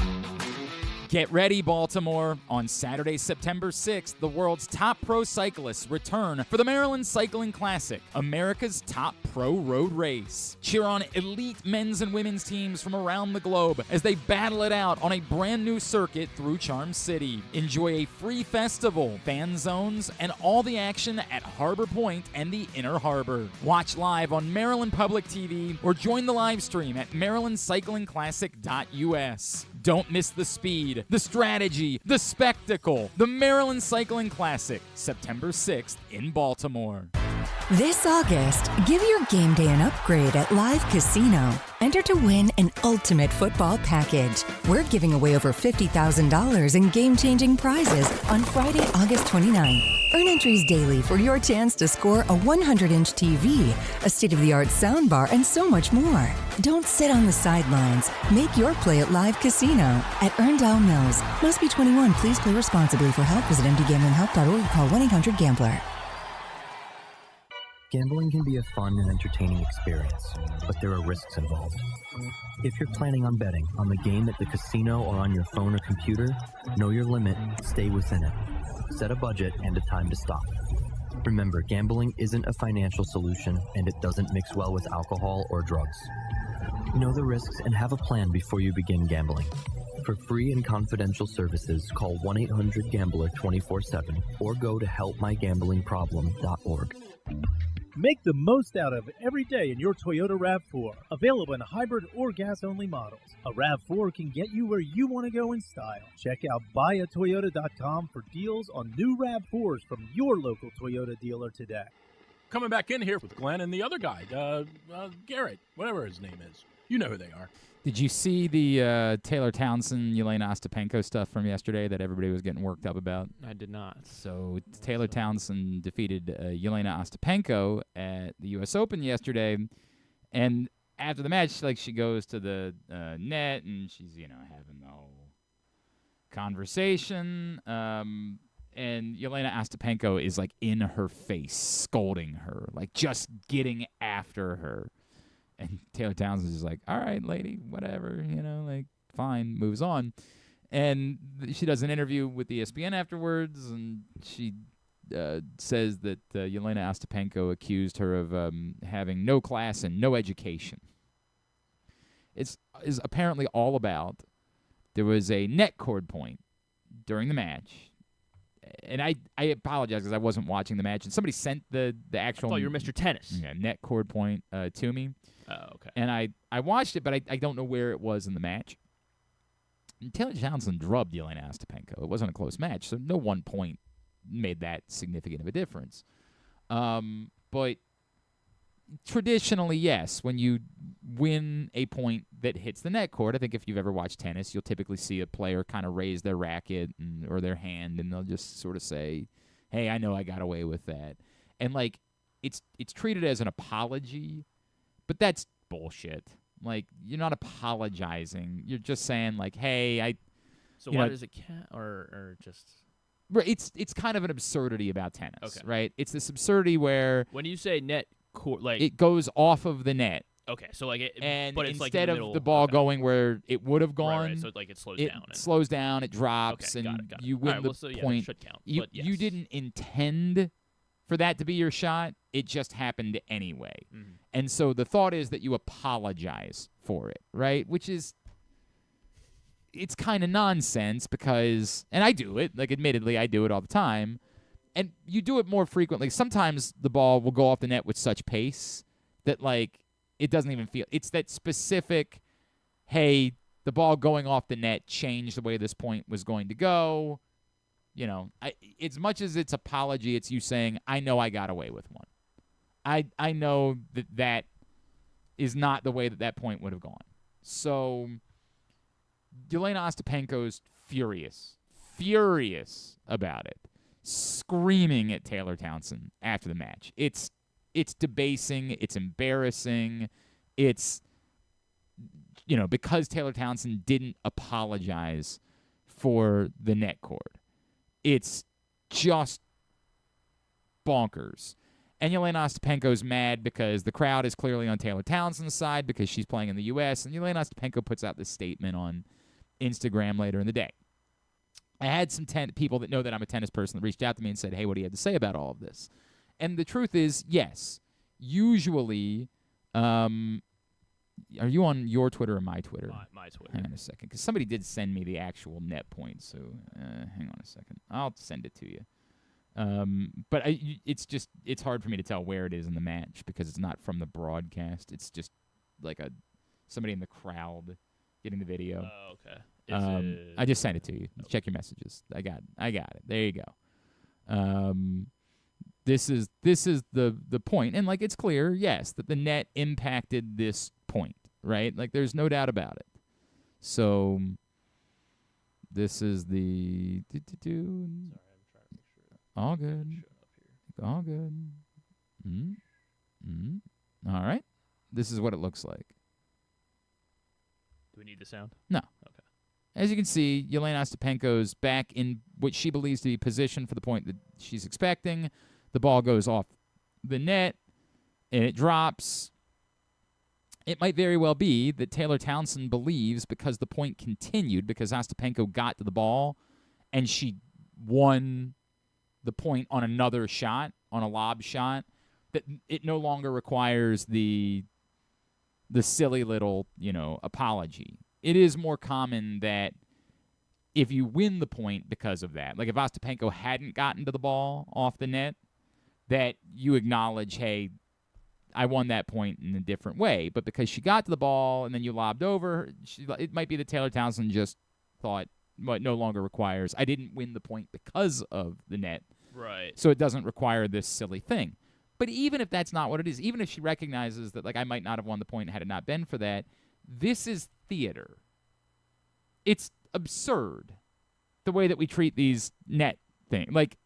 Get ready, Baltimore. On Saturday, September 6th, the world's top pro cyclists return for the Maryland Cycling Classic, America's top pro road race. Cheer on elite men's and women's teams from around the globe as they battle it out on a brand new circuit through Charm City. Enjoy a free festival, fan zones, and all the action at Harbor Point and the Inner Harbor. Watch live on Maryland Public TV or join the live stream at marylandcyclingclassic.us. Don't miss the speed, the strategy, the spectacle. The Maryland Cycling Classic, September 6th in Baltimore. This August, give your game day an upgrade at Live Casino. Enter to win an ultimate football package. We're giving away over $50,000 in game-changing prizes on Friday, August 29th. Earn entries daily for your chance to score a 100-inch TV, a state-of-the-art soundbar, and so much more. Don't sit on the sidelines. Make your play at Live Casino at Erndale Mills. Must be 21. Please play responsibly. For help, visit mdgamblinghelp.org or call 1-800-GAMBLER. Gambling can be a fun and entertaining experience, but there are risks involved. If you're planning on betting on the game at the casino or on your phone or computer, know your limit, stay within it. Set a budget and a time to stop. Remember, gambling isn't a financial solution, and it doesn't mix well with alcohol or drugs. Know the risks and have a plan before you begin gambling. For free and confidential services, call 1-800-GAMBLER 24/7 or go to helpmygamblingproblem.org. Make the most out of every day in your Toyota RAV4. Available in hybrid or gas-only models. A RAV4 can get you where you want to go in style. Check out buyatoyota.com for deals on new RAV4s from your local Toyota dealer today. Coming back in here with Glenn and the other guy, Garrett, whatever his name is. You know who they are. Did you see the Taylor Townsend, Yelena Ostapenko stuff from yesterday that everybody was getting worked up about? I did not. So Taylor Townsend defeated Yelena Ostapenko at the U.S. Open yesterday, and after the match, she goes to the net and she's having the whole conversation, and Yelena Ostapenko is in her face, scolding her, just getting after her. And Taylor Townsend is like, all right, lady, whatever, fine, moves on. And she does an interview with ESPN afterwards, and she says that Yelena Ostapenko accused her of having no class and no education. It's apparently all about, there was a net cord point during the match. And I apologize because I wasn't watching the match. And somebody sent the actual... I thought you were Mr. Tennis. Yeah, net cord point to me. Oh, okay. And I watched it, but I don't know where it was in the match. And Taylor Townsend drubbed Yelena Ostapenko. It wasn't a close match, so no 1 point made that significant of a difference. But traditionally, yes, when you win a point that hits the net cord, I think if you've ever watched tennis, you'll typically see a player kind of raise their racket or their hand, and they'll just sort of say, hey, I know I got away with that. And, it's treated as an apology, but that's bullshit. You're not apologizing. You're just saying, hey, So why does it count, or just... It's kind of an absurdity about tennis, Okay. right? It's this absurdity where... When you say net court, it goes off of the net. Okay, so and but it's instead in the of middle, the ball okay. going where it would have gone, right, so it slows down. It slows down, it drops, Okay, and got it. you win All right, the well, so, yeah, point. it should count, you but yes. you didn't intend for that to be your shot. It just happened anyway. Mm-hmm. And so the thought is that you apologize for it, right? Which is, it's kind of nonsense because, and I do it, admittedly, I do it all the time, and you do it more frequently. Sometimes the ball will go off the net with such pace that, it doesn't even feel, it's that specific, hey, the ball going off the net changed the way this point was going to go. As much as it's apology, it's you saying, I know I got away with one. I know that is not the way that point would have gone. So Yelena Ostapenko's furious about it, screaming at Taylor Townsend after the match. It's debasing, it's embarrassing, it's because Taylor Townsend didn't apologize for the net cord. It's just bonkers. And Yelena Ostapenko's mad because the crowd is clearly on Taylor Townsend's side because she's playing in the U.S., and Yelena Ostapenko puts out this statement on Instagram later in the day. I had some people that know that I'm a tennis person that reached out to me and said, hey, what do you have to say about all of this? And the truth is, yes, usually, are you on your Twitter or my Twitter? My Twitter. Hang on a second, because somebody did send me the actual net points, so hang on a second. I'll send it to you. But it's hard for me to tell where it is in the match because it's not from the broadcast. It's just somebody in the crowd getting the video. Oh, okay. I just sent it to you. Check your messages. I got it. There you go. This is the point, and it's clear, yes, that the net impacted this point, right? There's no doubt about it. So this is the Sorry, I'm trying to make sure. all good. All good. All right. This is what it looks like. Do we need the sound? No. Okay. As you can see, Yelena Ostapenko's back in what she believes to be position for the point that she's expecting. The ball goes off the net, and it drops. It might very well be that Taylor Townsend believes because the point continued, because Ostapenko got to the ball, and she won the point on another shot, on a lob shot, that it no longer requires the silly little, apology. It is more common that if you win the point because of that, if Ostapenko hadn't gotten to the ball off the net, that you acknowledge, hey, I won that point in a different way. But because she got to the ball and then you lobbed over, it might be that Taylor Townsend just thought what no longer requires. I didn't win the point because of the net. Right. So it doesn't require this silly thing. But even if that's not what it is, even if she recognizes that, like, I might not have won the point had it not been for that, this is theater. It's absurd the way that we treat these net things. Like,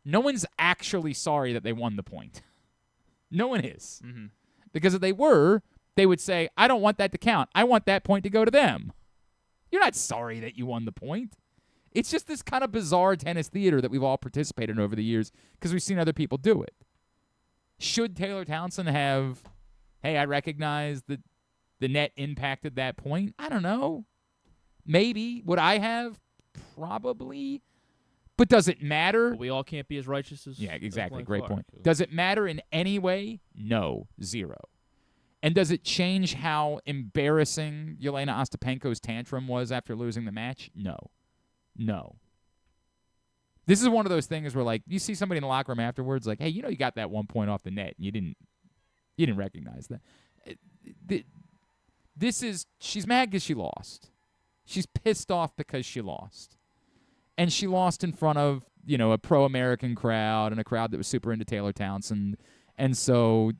no one's actually sorry that they won the point. No one is. Mm-hmm. Because if they were, they would say, I don't want that to count. I want that point to go to them. You're not sorry that you won the point. It's just this kind of bizarre tennis theater that we've all participated in over the years because we've seen other people do it. Should Taylor Townsend have, hey, I recognize that the net impacted that point? I don't know. Maybe. Would I have? Probably. But does it matter? But we all can't be as righteous as exactly. as Great Clark. point. Does it matter in any way? No. Zero. And does it change how embarrassing Yelena Ostapenko's tantrum was after losing the match? No. No. This is one of those things where, like, you see somebody in the locker room afterwards, like, hey, you got that 1 point off the net, and you didn't recognize that. She's mad because she lost. She's pissed off because she lost. And she lost in front of, a pro-American crowd and a crowd that was super into Taylor Townsend. And so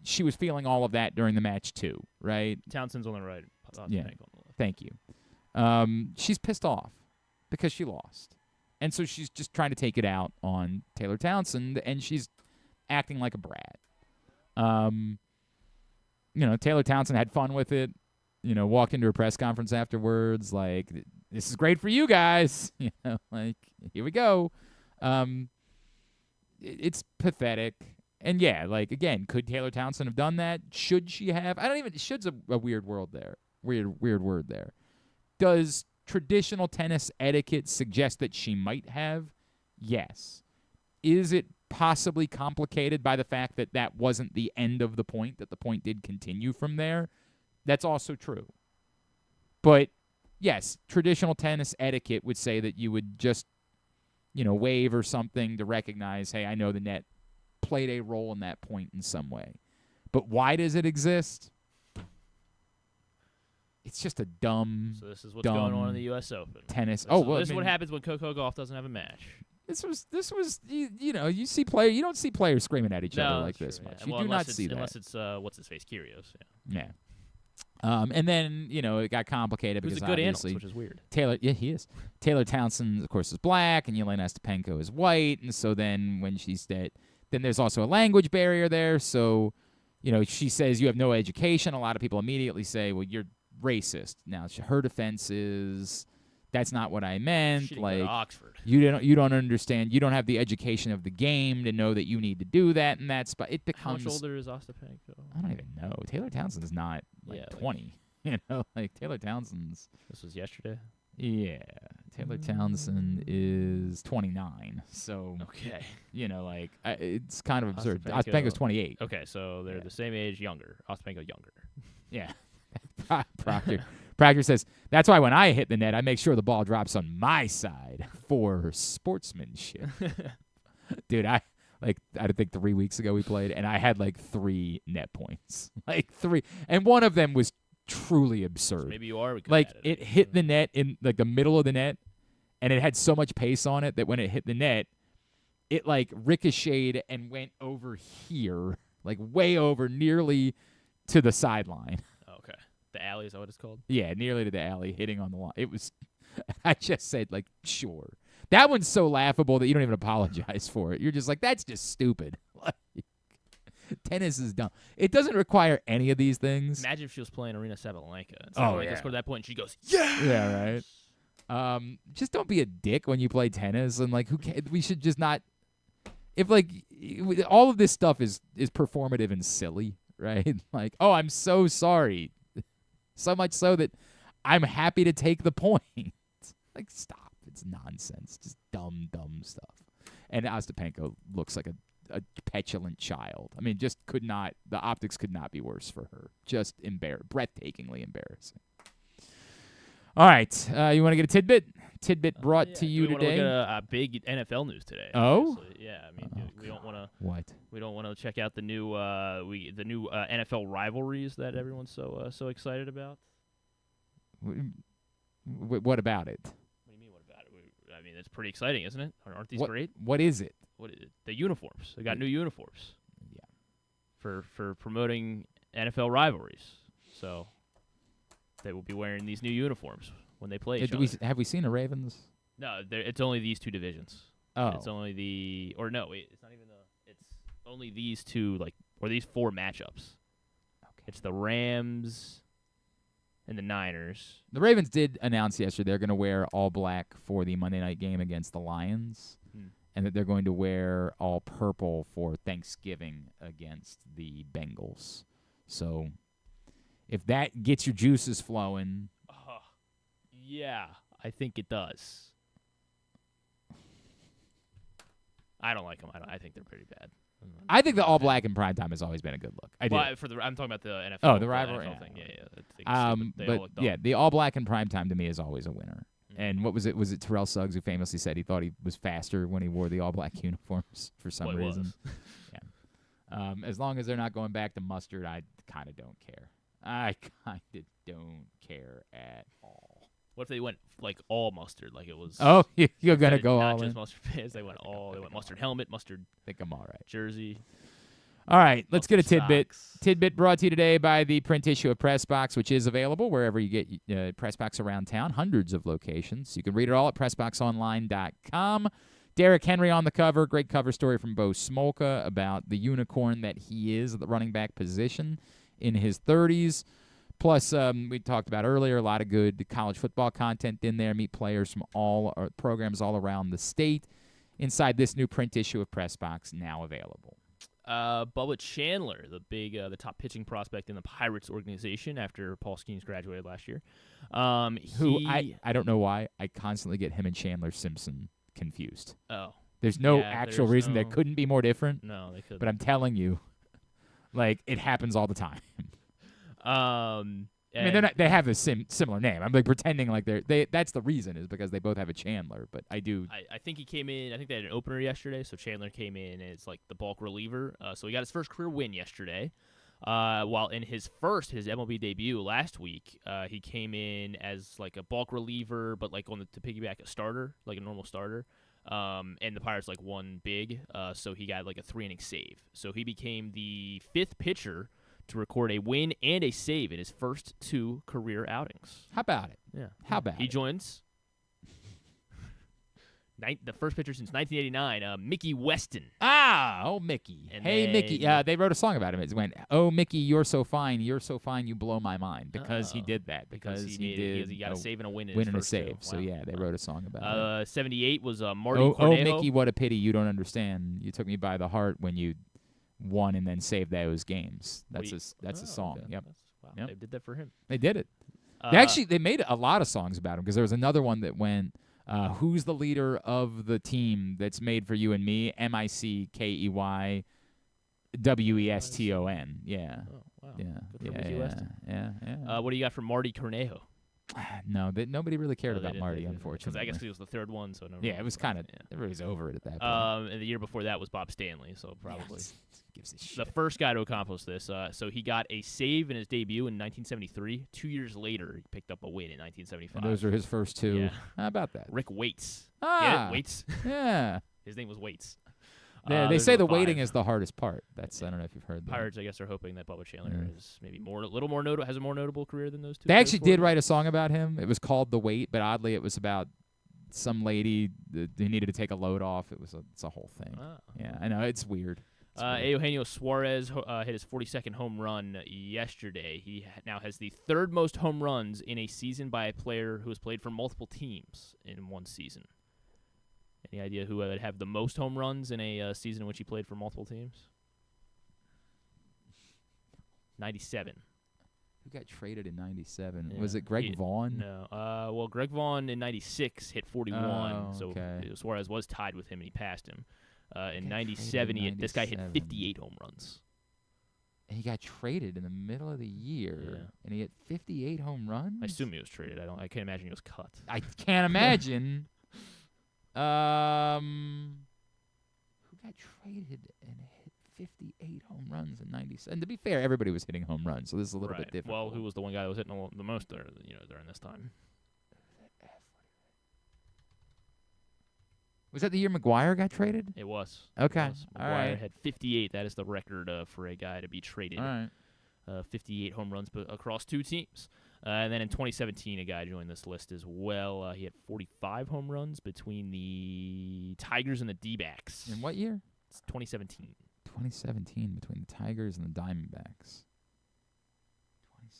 she was feeling all of that during the match too, right? Townsend's on the right. Yeah. On the left. Thank you. She's pissed off because she lost. And so she's just trying to take it out on Taylor Townsend, and she's acting like a brat. Taylor Townsend had fun with it, walked into a press conference afterwards, like, this is great for you guys. Like, here we go. It's pathetic. And, yeah, like, again, could Taylor Townsend have done that? Should she have? Should's a weird word there. Weird word there. Does traditional tennis etiquette suggest that she might have? Yes. Is it possibly complicated by the fact that that wasn't the end of the point, that the point did continue from there? That's also true. But, yes, traditional tennis etiquette would say that you would just, wave or something to recognize, hey, I know the net played a role in that point in some way. But why does it exist? It's just a dumb. So this is what's going on in the U.S. Open. Tennis. This is what happens when Coco Gauff doesn't have a match. This was you see you don't see players screaming at each other like this much. You do not see that unless it's what's his face, Kyrgios. Yeah. And then it got complicated because a good obviously analyst, which is weird. He is. Taylor Townsend, of course, is black, and Yelena Ostapenko is white, and so then when she's dead, then there's also a language barrier there. So, she says you have no education. A lot of people immediately say, well, you're racist. Now, her defense is that's not what I meant. She didn't go to Oxford. You don't understand. You don't have the education of the game to know that you need to do that, and that's. But it becomes. How much older is Ostapenko? I don't even know. Taylor Townsend's not 20. Taylor Townsend's. This was yesterday. Yeah, Taylor Townsend is 29. So okay, it's kind of absurd. Ostapenko's 28. Okay, so they're the same age, younger. Ostapenko younger. Yeah. Proctor says, that's why when I hit the net, I make sure the ball drops on my side for sportsmanship. Dude, I think 3 weeks ago we played, and I had 3 net points. 3. And one of them was truly absurd. So maybe you are. It hit the net in the middle of the net, and it had so much pace on it that when it hit the net, it ricocheted and went over here, way over, nearly to the sideline. Okay. The alley, is that what it's called? Yeah, nearly to the alley, hitting on the line. It was, I just said, sure. That one's so laughable that you don't even apologize for it. You're just that's just stupid. Tennis is dumb. It doesn't require any of these things. Imagine if she was playing Arena Sabalenka. Yeah. Scored that point, and she goes, yeah! Yeah, right? Just don't be a dick when you play tennis. And, who can, we should just not, if, all of this stuff is performative and silly, right? Oh, I'm so sorry. So much so that I'm happy to take the point. Stop. It's nonsense. Just dumb stuff. And Ostapenko looks like a petulant child. I mean, the optics could not be worse for her. Just breathtakingly embarrassing. All right. You want to get a tidbit? tidbit brought to you we today. We want to look at big NFL news today. Oh, obviously. Yeah. I mean, we don't want to. What? We don't want to check out the new NFL rivalries that everyone's so excited about. What about it? What do you mean? What about it? I mean, it's pretty exciting, isn't it? Aren't these great? What is it? What is it? The uniforms. They got new uniforms. Yeah. For promoting NFL rivalries. So they will be wearing these new uniforms when they play each other. Have we seen the Ravens? No, it's only these two divisions. Oh. It's only it's not even it's only these two, or these four matchups. Okay. It's the Rams and the Niners. The Ravens did announce yesterday they're going to wear all black for the Monday night game against the Lions, and that they're going to wear all purple for Thanksgiving against the Bengals. So if that gets your juices flowing. Yeah, I think it does. I don't like them. I think they're pretty bad. I think the all black in primetime has always been a good look. I do. I'm talking about the NFL. Oh, the rivalry thing. Yeah. But the all black in primetime to me is always a winner. And what was it? Was it Terrell Suggs who famously said he thought he was faster when he wore the all black uniforms for some reason? Yeah. As long as they're not going back to mustard, I kind of don't care. I kind of don't care at all. What if they went all mustard, like it was? Oh, you're gonna go all not in. Just mustard fizz. They went mustard helmet, mustard. I think I'm all right. Jersey. All right, let's get a tidbit. Socks. Tidbit brought to you today by the print issue of Press Box, which is available wherever you get Press Box around town. Hundreds of locations. You can read it all at PressBoxOnline.com. Derrick Henry on the cover. Great cover story from Bo Smolka about the unicorn that he is at the running back position in his 30s. Plus, we talked about earlier, a lot of good college football content in there. Meet players from all programs all around the state inside this new print issue of Press Box, now available. Bubba Chandler, the top pitching prospect in the Pirates organization after Paul Skeens graduated last year. I don't know why I constantly get him and Chandler Simpson confused. Oh. There's no actual reason that couldn't be more different. No, they couldn't. But I'm telling you, it happens all the time. I mean, they have a similar name. I'm pretending like that's the reason is because they both have a Chandler. But I think he came in. I think they had an opener yesterday, so Chandler came in as the bulk reliever. So he got his first career win yesterday. While in his MLB debut last week, he came in as a bulk reliever, but to piggyback a starter, like a normal starter. And the Pirates won big, so he got a 3-inning save. So he became the 5th pitcher to record a win and a save in his first 2 career outings. How about it? Yeah. How about he joins the first pitcher since 1989, Mickey Weston. Mickey. And Mickey. They wrote a song about him. It went, "Oh, Mickey, you're so fine, you blow my mind," because he did that. Because he got a save and a win. Win and a save. So they wrote a song about it. 78 was Marty Cornejo. Oh, Mickey, what a pity you don't understand. You took me by the heart when you won and then saved those games. That's a song. Okay. Yep. Wow, yep. They did that for him. They did it. They made a lot of songs about him because there was another one that went, who's the leader of the team that's made for you and me? MICKEYWESTON. Yeah. Oh, wow. Yeah. Good for Mickey Weston. Yeah. What do you got from Marty Cornejo? No, nobody really cared about Marty, unfortunately. I guess he was the 3rd one, so it was kind of everybody's over it at that point. And the year before that was Bob Stanley, so probably gives a shit. The first guy to accomplish this. So he got a save in his debut in 1973. 2 years later, he picked up a win in 1975. And those are his first 2. Yeah. How about that? Rick Waits. Waits. Yeah. His name was Waits. They say the waiting is the hardest part. I don't know if you've heard that. Pirates, I guess, are hoping that Bubba Chandler is maybe has a more notable career than those 2. They actually did write a song about him. It was called "The Wait," but oddly, it was about some lady who needed to take a load off. It's a whole thing. Yeah, I know it's weird. Eugenio Suarez hit his 42nd home run yesterday. He now has the 3rd most home runs in a season by a player who has played for multiple teams in one season. Any idea who would have the most home runs in a season in which he played for multiple teams? 97. Who got traded in 97? Yeah. Was it Greg Vaughn? No. Well, Greg Vaughn in 96 hit 41. Oh, okay. So Suarez was tied with him, and he passed him. In 97, this guy hit 58 home runs. And he got traded in the middle of the year, and he hit 58 home runs. I assume he was traded. I can't imagine he was cut. I can't imagine. Who got traded and hit 58 home runs in 97? And to be fair, everybody was hitting home runs, so this is a little bit different. Well, who was the one guy that was hitting the most during this time? Was that the year McGuire got traded? It was. Okay. It was. All McGuire right. had 58. That is the record for a guy to be traded. All right. 58 home runs across 2 teams. And then in 2017, a guy joined this list as well. He had 45 home runs between the Tigers and the D-backs. In what year? It's 2017. 2017 between the Tigers and the Diamondbacks.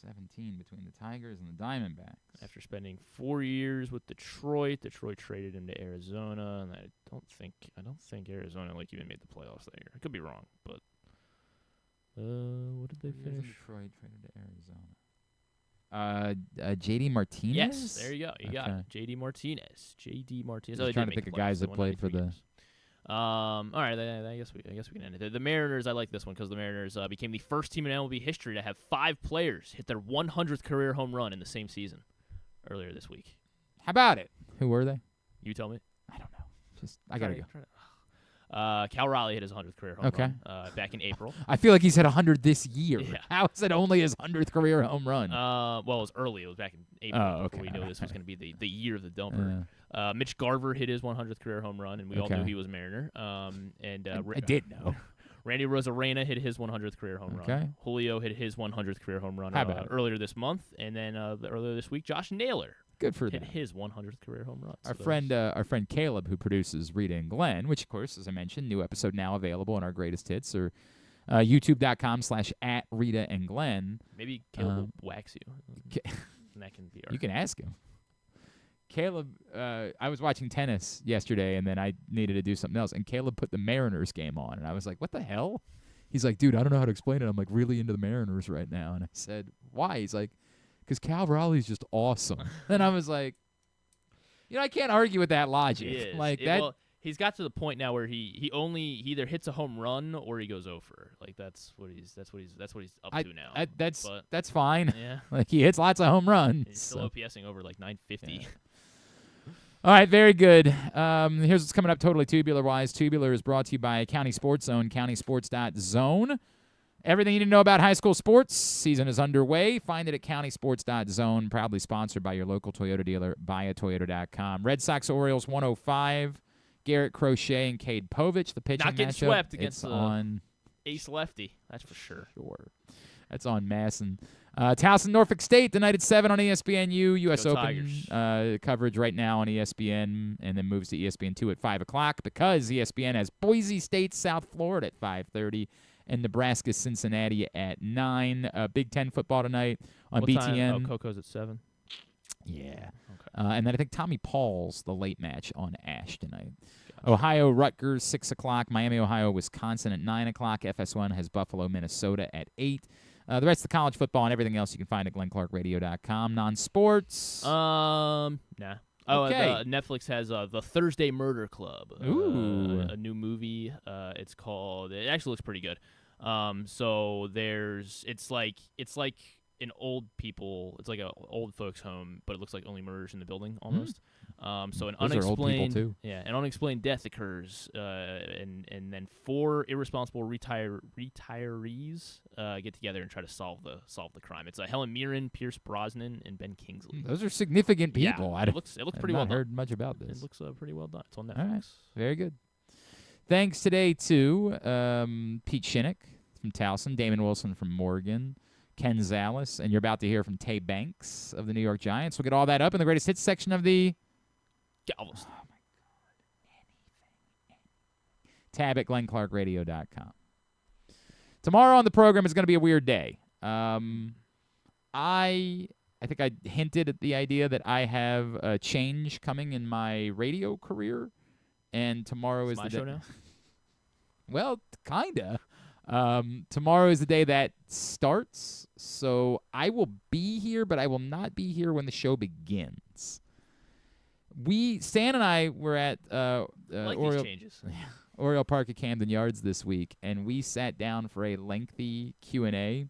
2017 between the Tigers and the Diamondbacks. After spending 4 years with Detroit traded him to Arizona, and I don't think Arizona even made the playoffs that year. I could be wrong, but what did they finish? Detroit traded to Arizona. J.D. Martinez? Yes, there you go. You got it. J.D. Martinez. J.D. Martinez. I was trying to think of guys that played for the... All right, I guess we can end it. The Mariners, I like this one because the Mariners became the first team in MLB history to have 5 players hit their 100th career home run in the same season earlier this week. How about it? Who were they? You tell me. I don't know. I got to go. Cal Raleigh hit his 100th career home run back in April. I feel like he's hit 100 this year. Yeah. How is it only his 100th career home run? Well, it was early. It was back in April before we knew this was going to be the year of the dumper. Mitch Garver hit his 100th career home run, and we all knew he was a Mariner. I did know. Randy Rosarena hit his 100th career home run. Julio hit his 100th career home run earlier this month, and then earlier this week, Josh Naylor Good for hit them. his 100th career home run. Our friend Caleb, who produces Rita and Glenn, which, of course, as I mentioned, new episode now available on our greatest hits, or youtube.com/@Rita and Glenn. Maybe Caleb will wax you. And that can be our... You can ask him. Caleb, I was watching tennis yesterday, and then I needed to do something else, and Caleb put the Mariners game on, and I was like, what the hell? He's like, dude, I don't know how to explain it. I'm, like, really into the Mariners right now. And I said, why? He's like, because Cal Raleigh's just awesome. And I was like, I can't argue with that logic. He is. Like Well, he's got to the point now where he either hits a home run or he goes over. Like that's what he's up to now. That's fine. Yeah. Like he hits lots of home runs. He's still OPSing over like 950. Yeah. All right, very good. Here's what's coming up totally tubular-wise. Tubular is brought to you by County Sports Zone, countysports.zone. Everything you need to know about high school sports. Season is underway. Find it at countysports.zone. Proudly sponsored by your local Toyota dealer, buyatoyota.com. Red Sox Orioles 105. Garrett Crochet and Cade Povich, the pitching matchup. Not getting swept against on ace lefty, that's for sure. Sure. That's on Masson. Towson, Norfolk State, tonight at 7 on ESPNU. U.S. Open coverage right now on ESPN, and then moves to ESPN2 at 5 o'clock because ESPN has Boise State, South Florida at 5:30, and Nebraska, Cincinnati at 9. Big Ten football tonight on what BTN. Time? Oh, Coco's at 7. Yeah. Okay. And then I think Tommy Paul's the late match on Ash tonight. Gotcha. Ohio, Rutgers, 6 o'clock. Miami, Ohio, Wisconsin at 9 o'clock. FS1 has Buffalo, Minnesota at 8. The rest of the college football and everything else you can find at glennclarkradio.com. Non-sports? Nah. Oh, okay. Netflix has the Thursday Murder Club. Ooh. A new movie. It's called. It actually looks pretty good. So it's like an old people. It's like an old folks' home, but it looks like only murders in the building almost. So an Those are old people unexplained, too. yeah, an unexplained death occurs, and then 4 irresponsible retirees get together and try to solve the crime. It's Helen Mirren, Pierce Brosnan, and Ben Kingsley. Those are significant people. Yeah, it looks pretty well done. I've not heard much about this. It looks pretty well done. It's on Netflix. All right. Very good. Thanks today to Pete Shinnick from Towson, Damon Wilson from Morgan, Ken Zalis, and you're about to hear from Tae Banks of the New York Giants. We'll get all that up in the greatest hits section of the Galveston. Oh, my God. Tab at glennclarkradio.com. Tomorrow on the program is going to be a weird day. I think I hinted at the idea that I have a change coming in my radio career, and tomorrow is my the show day. now? Well, kinda. Tomorrow is the day that starts, so I will be here, but I will not be here when the show begins. Stan and I were at I like Oriole. these changes. Oriole Park at Camden Yards this week, and we sat down for a lengthy Q&A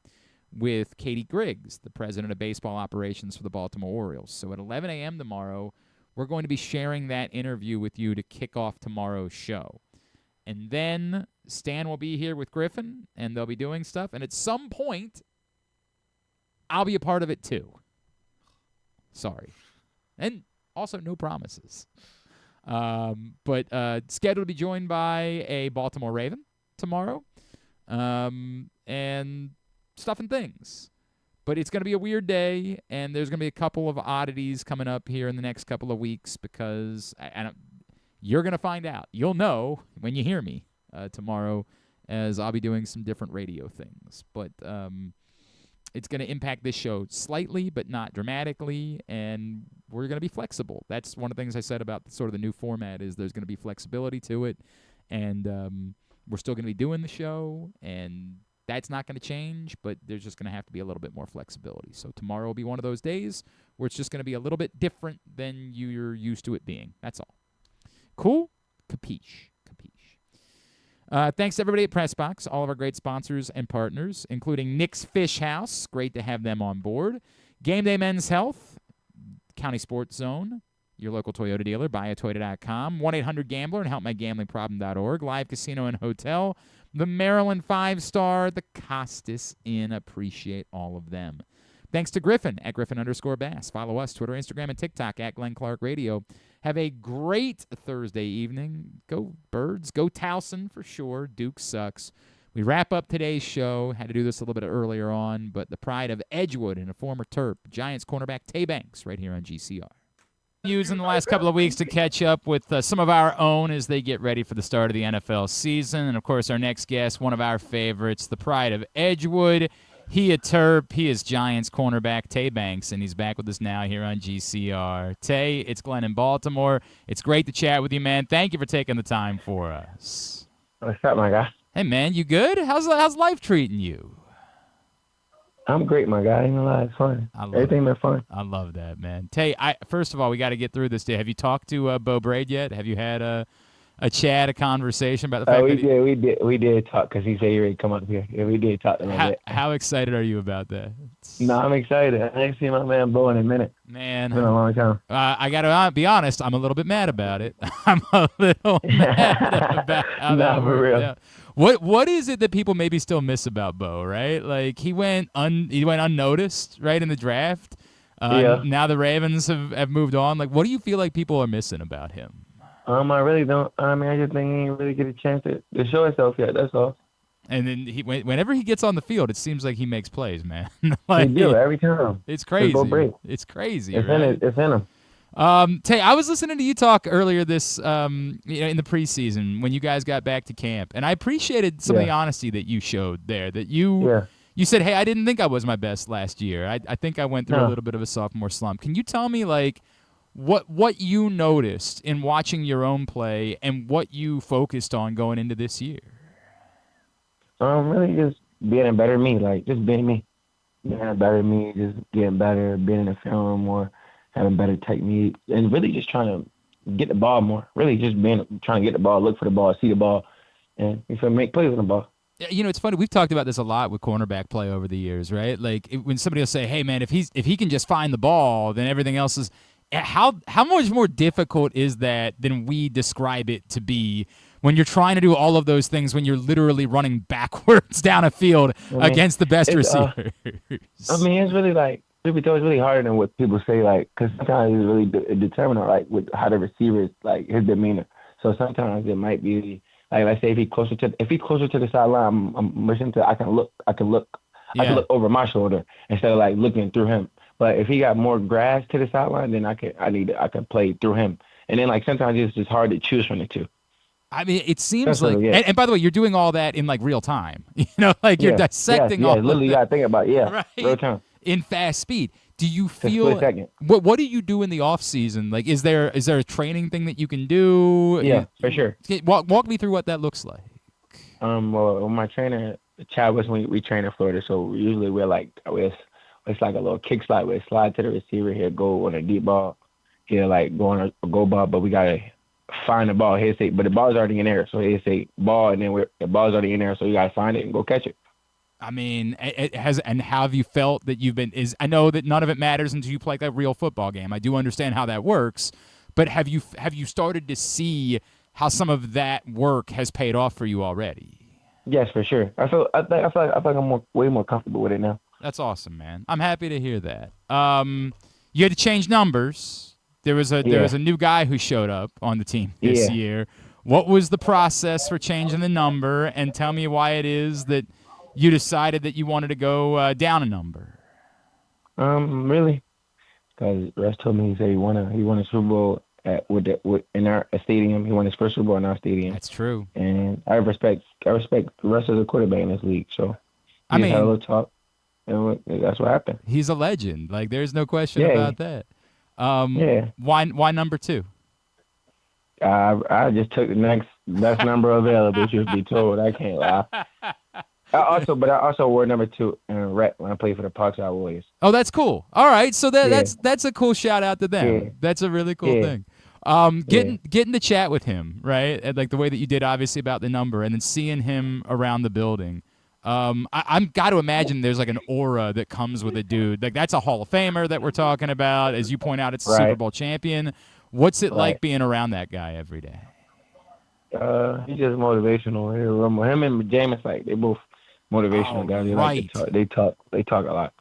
with Katie Griggs, the president of baseball operations for the Baltimore Orioles. So at 11 a.m. tomorrow, we're going to be sharing that interview with you to kick off tomorrow's show. And then Stan will be here with Griffin, and they'll be doing stuff. And at some point, I'll be a part of it too. Sorry. And also no promises. But scheduled to be joined by a Baltimore Raven tomorrow. And stuff and things. But it's going to be a weird day, and there's going to be a couple of oddities coming up here in the next couple of weeks because you're going to find out. You'll know when you hear me tomorrow, as I'll be doing some different radio things. But it's going to impact this show slightly, but not dramatically, and we're going to be flexible. That's one of the things I said about sort of the new format is there's going to be flexibility to it, and we're still going to be doing the show, and that's not going to change, but there's just going to have to be a little bit more flexibility. So tomorrow will be one of those days where it's just going to be a little bit different than you're used to it being. That's all. Cool? Capiche. Thanks to everybody at PressBox, all of our great sponsors and partners, including Nick's Fish House. Great to have them on board. Game Day Men's Health, County Sports Zone, your local Toyota dealer, buyatoyota.com, 1-800-GAMBLER, and helpmygambling.org, Live Casino and Hotel, the Maryland 5-Star, the Costas Inn. Appreciate all of them. Thanks to Griffin at Griffin_Bass. Follow us, Twitter, Instagram, and TikTok at Glenn Clark Radio. Have a great Thursday evening. Go Birds. Go Towson for sure. Duke sucks. We wrap up today's show. Had to do this a little bit earlier on, but the pride of Edgewood and a former Terp, Giants cornerback Tae Banks, right here on GCR. Using the last couple of weeks to catch up with some of our own as they get ready for the start of the NFL season. And, of course, our next guest, one of our favorites, the pride of Edgewood. He a Terp. He is Giants cornerback Tae Banks, and he's back with us now here on GCR. Tae, it's Glenn in Baltimore. It's great to chat with you, man. Thank you for taking the time for us. What's up, my guy? Hey, man, you good? How's life treating you? I'm great, my guy. I ain't gonna lie, it's fun. Everything been fun. I love that, man. Tae, first of all, we got to get through this day. Have you talked to Bo Braid yet? Have you had a chat, a conversation about the fact that we did talk because he said he ready to come up here. Yeah, we did talk a little bit. How excited are you about that? No, I'm excited. I ain't seen my man Bo in a minute. Man, it's been a long time. I gotta be honest. I'm a little bit mad about it. I'm a little mad about how that for real. out. What is it that people maybe still miss about Bo? Right, like he went unnoticed right in the draft. Yeah. Now the Ravens have moved on. Like, what do you feel like people are missing about him? I really don't. I mean, I just think he ain't really get a chance to show himself yet. That's all. And then whenever he gets on the field, it seems like he makes plays, man. Like, he do every time. It's crazy. It's crazy. It's right? It's in him. Tae, I was listening to you talk earlier this, in the preseason when you guys got back to camp, and I appreciated some of the honesty that you showed there. That you said, "Hey, I didn't think I was my best last year. I think I went through a little bit of a sophomore slump." Can you tell me, like, what you noticed in watching your own play and what you focused on going into this year? Really just being a better me, like just being me, being a better me, just getting better, being in the film more, having better technique, and really just trying to get the ball more. Really just trying to get the ball, look for the ball, see the ball, and make plays on the ball. You know, it's funny. We've talked about this a lot with cornerback play over the years, right? Like when somebody will say, "Hey, man, if he can just find the ball, then everything else is." How much more difficult is that than we describe it to be when you're trying to do all of those things when you're literally running backwards down a field against the best receivers? It's really like it's really harder than what people say, like, because sometimes it's really determinant, like with how the receivers, like his demeanor. So sometimes it might be like, let's say if he's closer to the sideline, I'm wishing I can look over my shoulder instead of like looking through him. But if he got more grass to the sideline, then I can play through him. And then like sometimes it's just hard to choose from the two. I mean, it seems like, and by the way, you're doing all that in like real time. You know, like you're dissecting all. Literally, you gotta think about right? Real time in fast speed. Do you feel what do you do in the off season? Like, is there a training thing that you can do? Yeah, for sure. Walk me through what that looks like. Well, my trainer, Chad, was when we train in Florida, so usually it's like a little kick slide where it slide to the receiver. He'll go on a deep ball. He'll like go on a go ball, but we gotta find the ball. He'll say, but the ball's already in there. So he'll say ball, and then the ball's already in there. So you got to find it and go catch it. I mean, it has. And how have you felt that you've been? I know that none of it matters until you play like a real football game. I do understand how that works, but have you started to see how some of that work has paid off for you already? Yes, for sure. I feel like I'm way more comfortable with it now. That's awesome, man. I'm happy to hear that. You had to change numbers. There was a new guy who showed up on the team this year. What was the process for changing the number? And tell me why it is that you decided that you wanted to go down a number. Really, because Russ told me, he said he won a Super Bowl in our stadium. He won his first Super Bowl in our stadium. That's true. And I respect Russ as a quarterback in this league. So I mean, had a little talk, and that's what happened. He's a legend. Like, there's no question about that. Why number 2? I just took the next best number available. Truth be told, I can't lie. I also wore number 2 in rep when I played for the Parkside Warriors. Oh, that's cool. All right, so that's a cool shout out to them. Yeah. That's a really cool thing. Getting to chat with him, right? And like the way that you did, obviously, about the number, and then seeing him around the building. I'm got to imagine there's like an aura that comes with a dude. Like, that's a Hall of Famer that we're talking about. As you point out, it's a Super Bowl champion. What's it like being around that guy every day? He's just motivational. Him and Jameis, like, they both motivational guys. They like to talk. They talk a lot.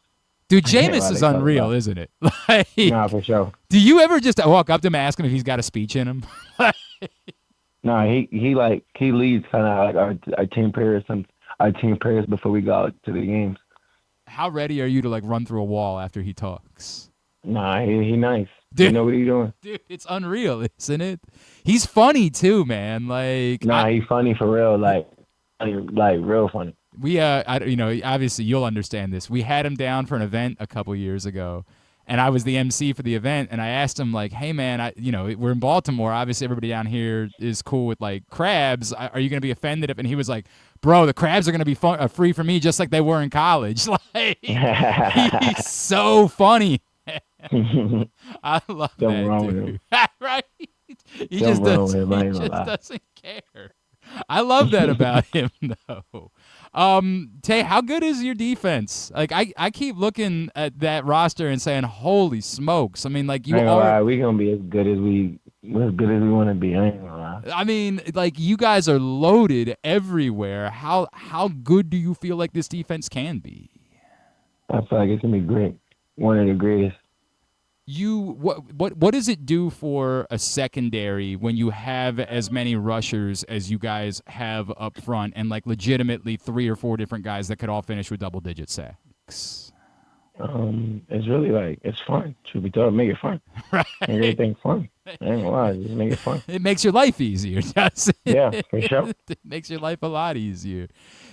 Dude, Jameis is unreal, isn't it? Like, nah, for sure. Do you ever just walk up to him and ask him if he's got a speech in him? No, he leads kind of like our team prayers. Our team prayers before we go out to the games. How ready are you to like run through a wall after he talks? Nah, he nice. Dude, you know what he's doing. Dude, it's unreal, isn't it? He's funny too, man. Like, he's funny for real. Like real funny. We obviously you'll understand this. We had him down for an event a couple years ago, and I was the MC for the event, and I asked him, like, hey man, we're in Baltimore. Obviously everybody down here is cool with like crabs. Are you gonna be offended if? And he was like, bro, the crabs are gonna be free for me, just like they were in college. Like, he's so funny. I love that dude. Right? He just doesn't care. I love that about him, though. Tae, how good is your defense? Like, I keep looking at that roster and saying, holy smokes. I mean, like, we're gonna be as good as we want to be. I ain't gonna lie. I mean, like, you guys are loaded everywhere. How good do you feel like this defense can be? I feel like it's gonna be great. One of the greatest. What does it do for a secondary when you have as many rushers as you guys have up front, and like legitimately 3 or 4 different guys that could all finish with double-digit sacks? It's really like, it's fun. Should be told, make it fun. Right. Make everything fun. I ain't gonna lie, just make it fun. It makes your life easier, doesn't it? Yeah, for sure. It makes your life a lot easier.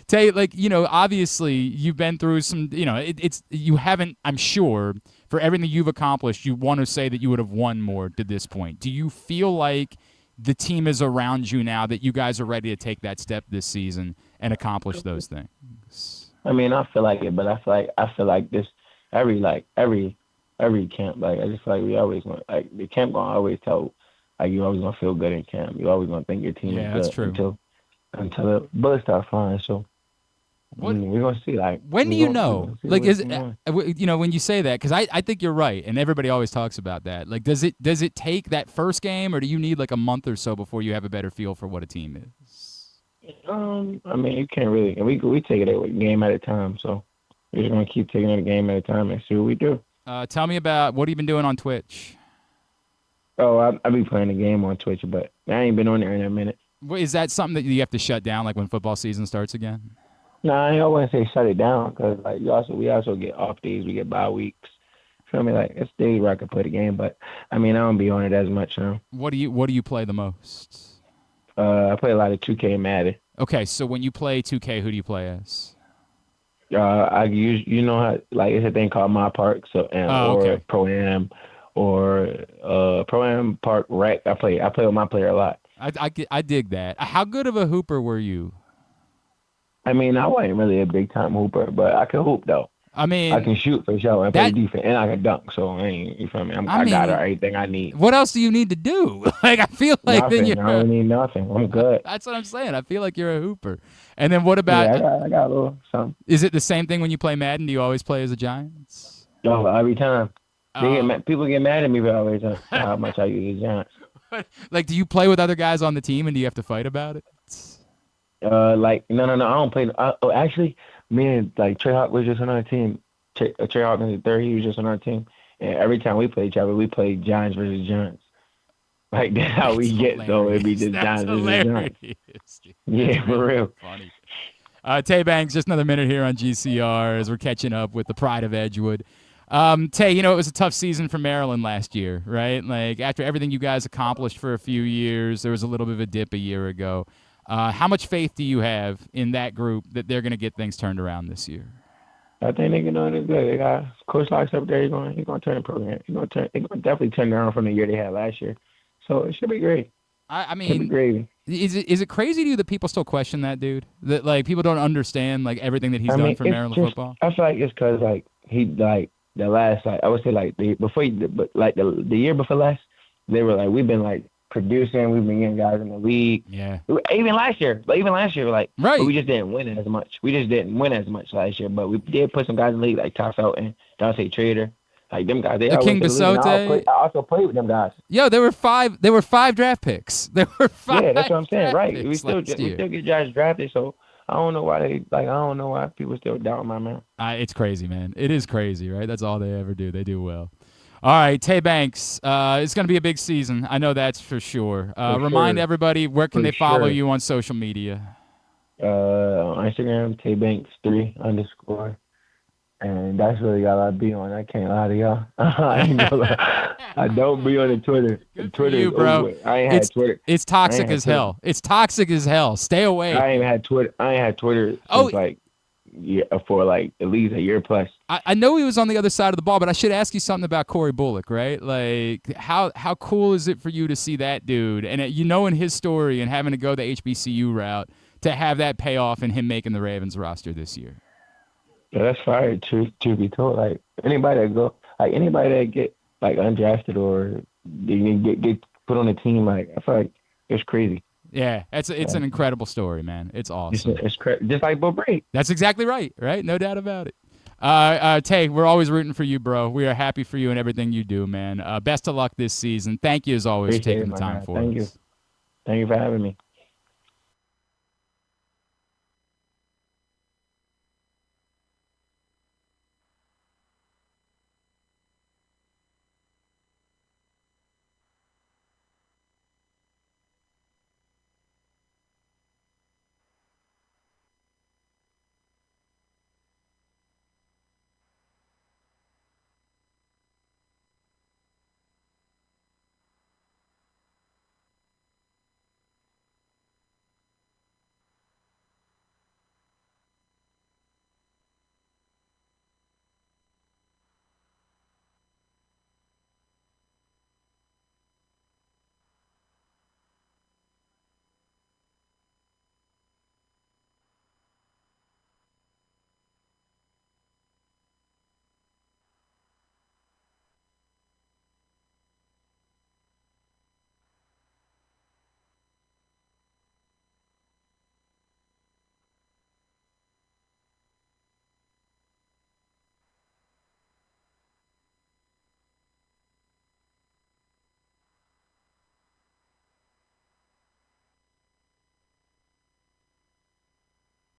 Tae, like, obviously you've been through some, you haven't, I'm sure, for everything you've accomplished, you want to say that you would have won more to this point. Do you feel like the team is around you now, that you guys are ready to take that step this season and accomplish those things? I mean, I feel like it, but I feel like this every camp. Like, I just feel like we always want, like, the camp gonna always tell, like, you always gonna feel good in camp. You always gonna think your team is good. That's true. Until the bullets start flying. So we're gonna see. Like, when do you know? Like, is when you say that, because I think you're right, and everybody always talks about that. Like, does it take that first game, or do you need like a month or so before you have a better feel for what a team is? I mean, you can't really. We take it a game at a time. So we're just gonna keep taking it a game at a time and see what we do. Tell me about what have you been doing on Twitch? Oh, I be playing the game on Twitch, but I ain't been on there in a minute. Is that something that you have to shut down, like when football season starts again? No, I wouldn't say shut it down, because like we also get off days, we get bye weeks. Feel me? Like, it's days where I could play the game, but I mean, I don't be on it as much now. What do you play the most? I play a lot of 2K and Madden. Okay, so when you play 2K, who do you play as? I use, how, like, it's a thing called My Park, so or Pro-Am or Pro-Am Park Rec. I play with my player a lot. I dig that. How good of a hooper were you? I mean, I wasn't really a big time hooper, but I could hoop though. I mean, I can shoot for sure and play defense, and I can dunk. So I ain't, you feel me? I got everything I need. What else do you need to do? Like I feel like nothing. then you're. I don't need nothing. I'm good. That's what I'm saying. I feel like you're a hooper. And then what about? Yeah, I got a little something. Is it the same thing when you play Madden? Do you always play as a Giants? No, every time. People get mad at me for always how much I use the Giants. Like, do you play with other guys on the team, and do you have to fight about it? No, I don't play. Actually, me and like Trey Hawk was just on our team. Trey Hawk in the third, he was just on our team. And every time we play each other, we play Giants versus Giants. Like that's how we get though. It'd be just Giants versus Giants. Yeah, for real. Funny. Tae Banks, just another minute here on GCR as we're catching up with the pride of Edgewood. Tae, it was a tough season for Maryland last year, right? Like after everything you guys accomplished for a few years, there was a little bit of a dip a year ago. How much faith do you have in that group that they're going to get things turned around this year? I think they're going to do good. They got Coach Locke's up there. He's going to turn the program. They're going to definitely turn around from the year they had last year. So it should be great. I mean, should be gravy. Is it crazy to you that people still question that dude? That like people don't understand like everything that he's done for Maryland football. I feel like it's because like he like the last like I would say like the year before last they were like we've been like producing, we've been getting guys in the league. Yeah. Even last year, like right. we just didn't win as much. We just didn't win as much last year, but we did put some guys in the league like Ty Felton, Dante Trader. Like them guys, they the King Basote. I also played with them guys. Yo, there were five draft picks. There were 5. Yeah, that's what I'm saying. Right, we still get guys drafted. So I don't know why I don't know why people still doubt my man. It's crazy, man. It is crazy, right? That's all they ever do. They do well. All right, Tae Banks. It's going to be a big season. I know that's for sure. Remind everybody where can they follow you on social media? On Instagram, Tae Banks 3_. And that's really all I be on. I can't lie to y'all. I don't be on the Twitter. Good Twitter for you, bro. I ain't had Twitter. It's toxic as hell. It's toxic as hell. Stay away. I ain't had Twitter. Since for like at least a year plus. I know he was on the other side of the ball, but I should ask you something about Corey Bullock, right? Like, how cool is it for you to see that dude? And in his story and having to go the HBCU route to have that pay off and him making the Ravens roster this year. Yeah, that's fire to be told. Like anybody that get like undrafted or get put on a team, like I feel like it's crazy. Yeah, it's an incredible story, man. It's awesome. It's just like Bo Brady. That's exactly right, right? No doubt about it. Tae, we're always rooting for you, bro. We are happy for you and everything you do, man. Best of luck this season. Thank you as always for taking the time for us. Thank you for having me.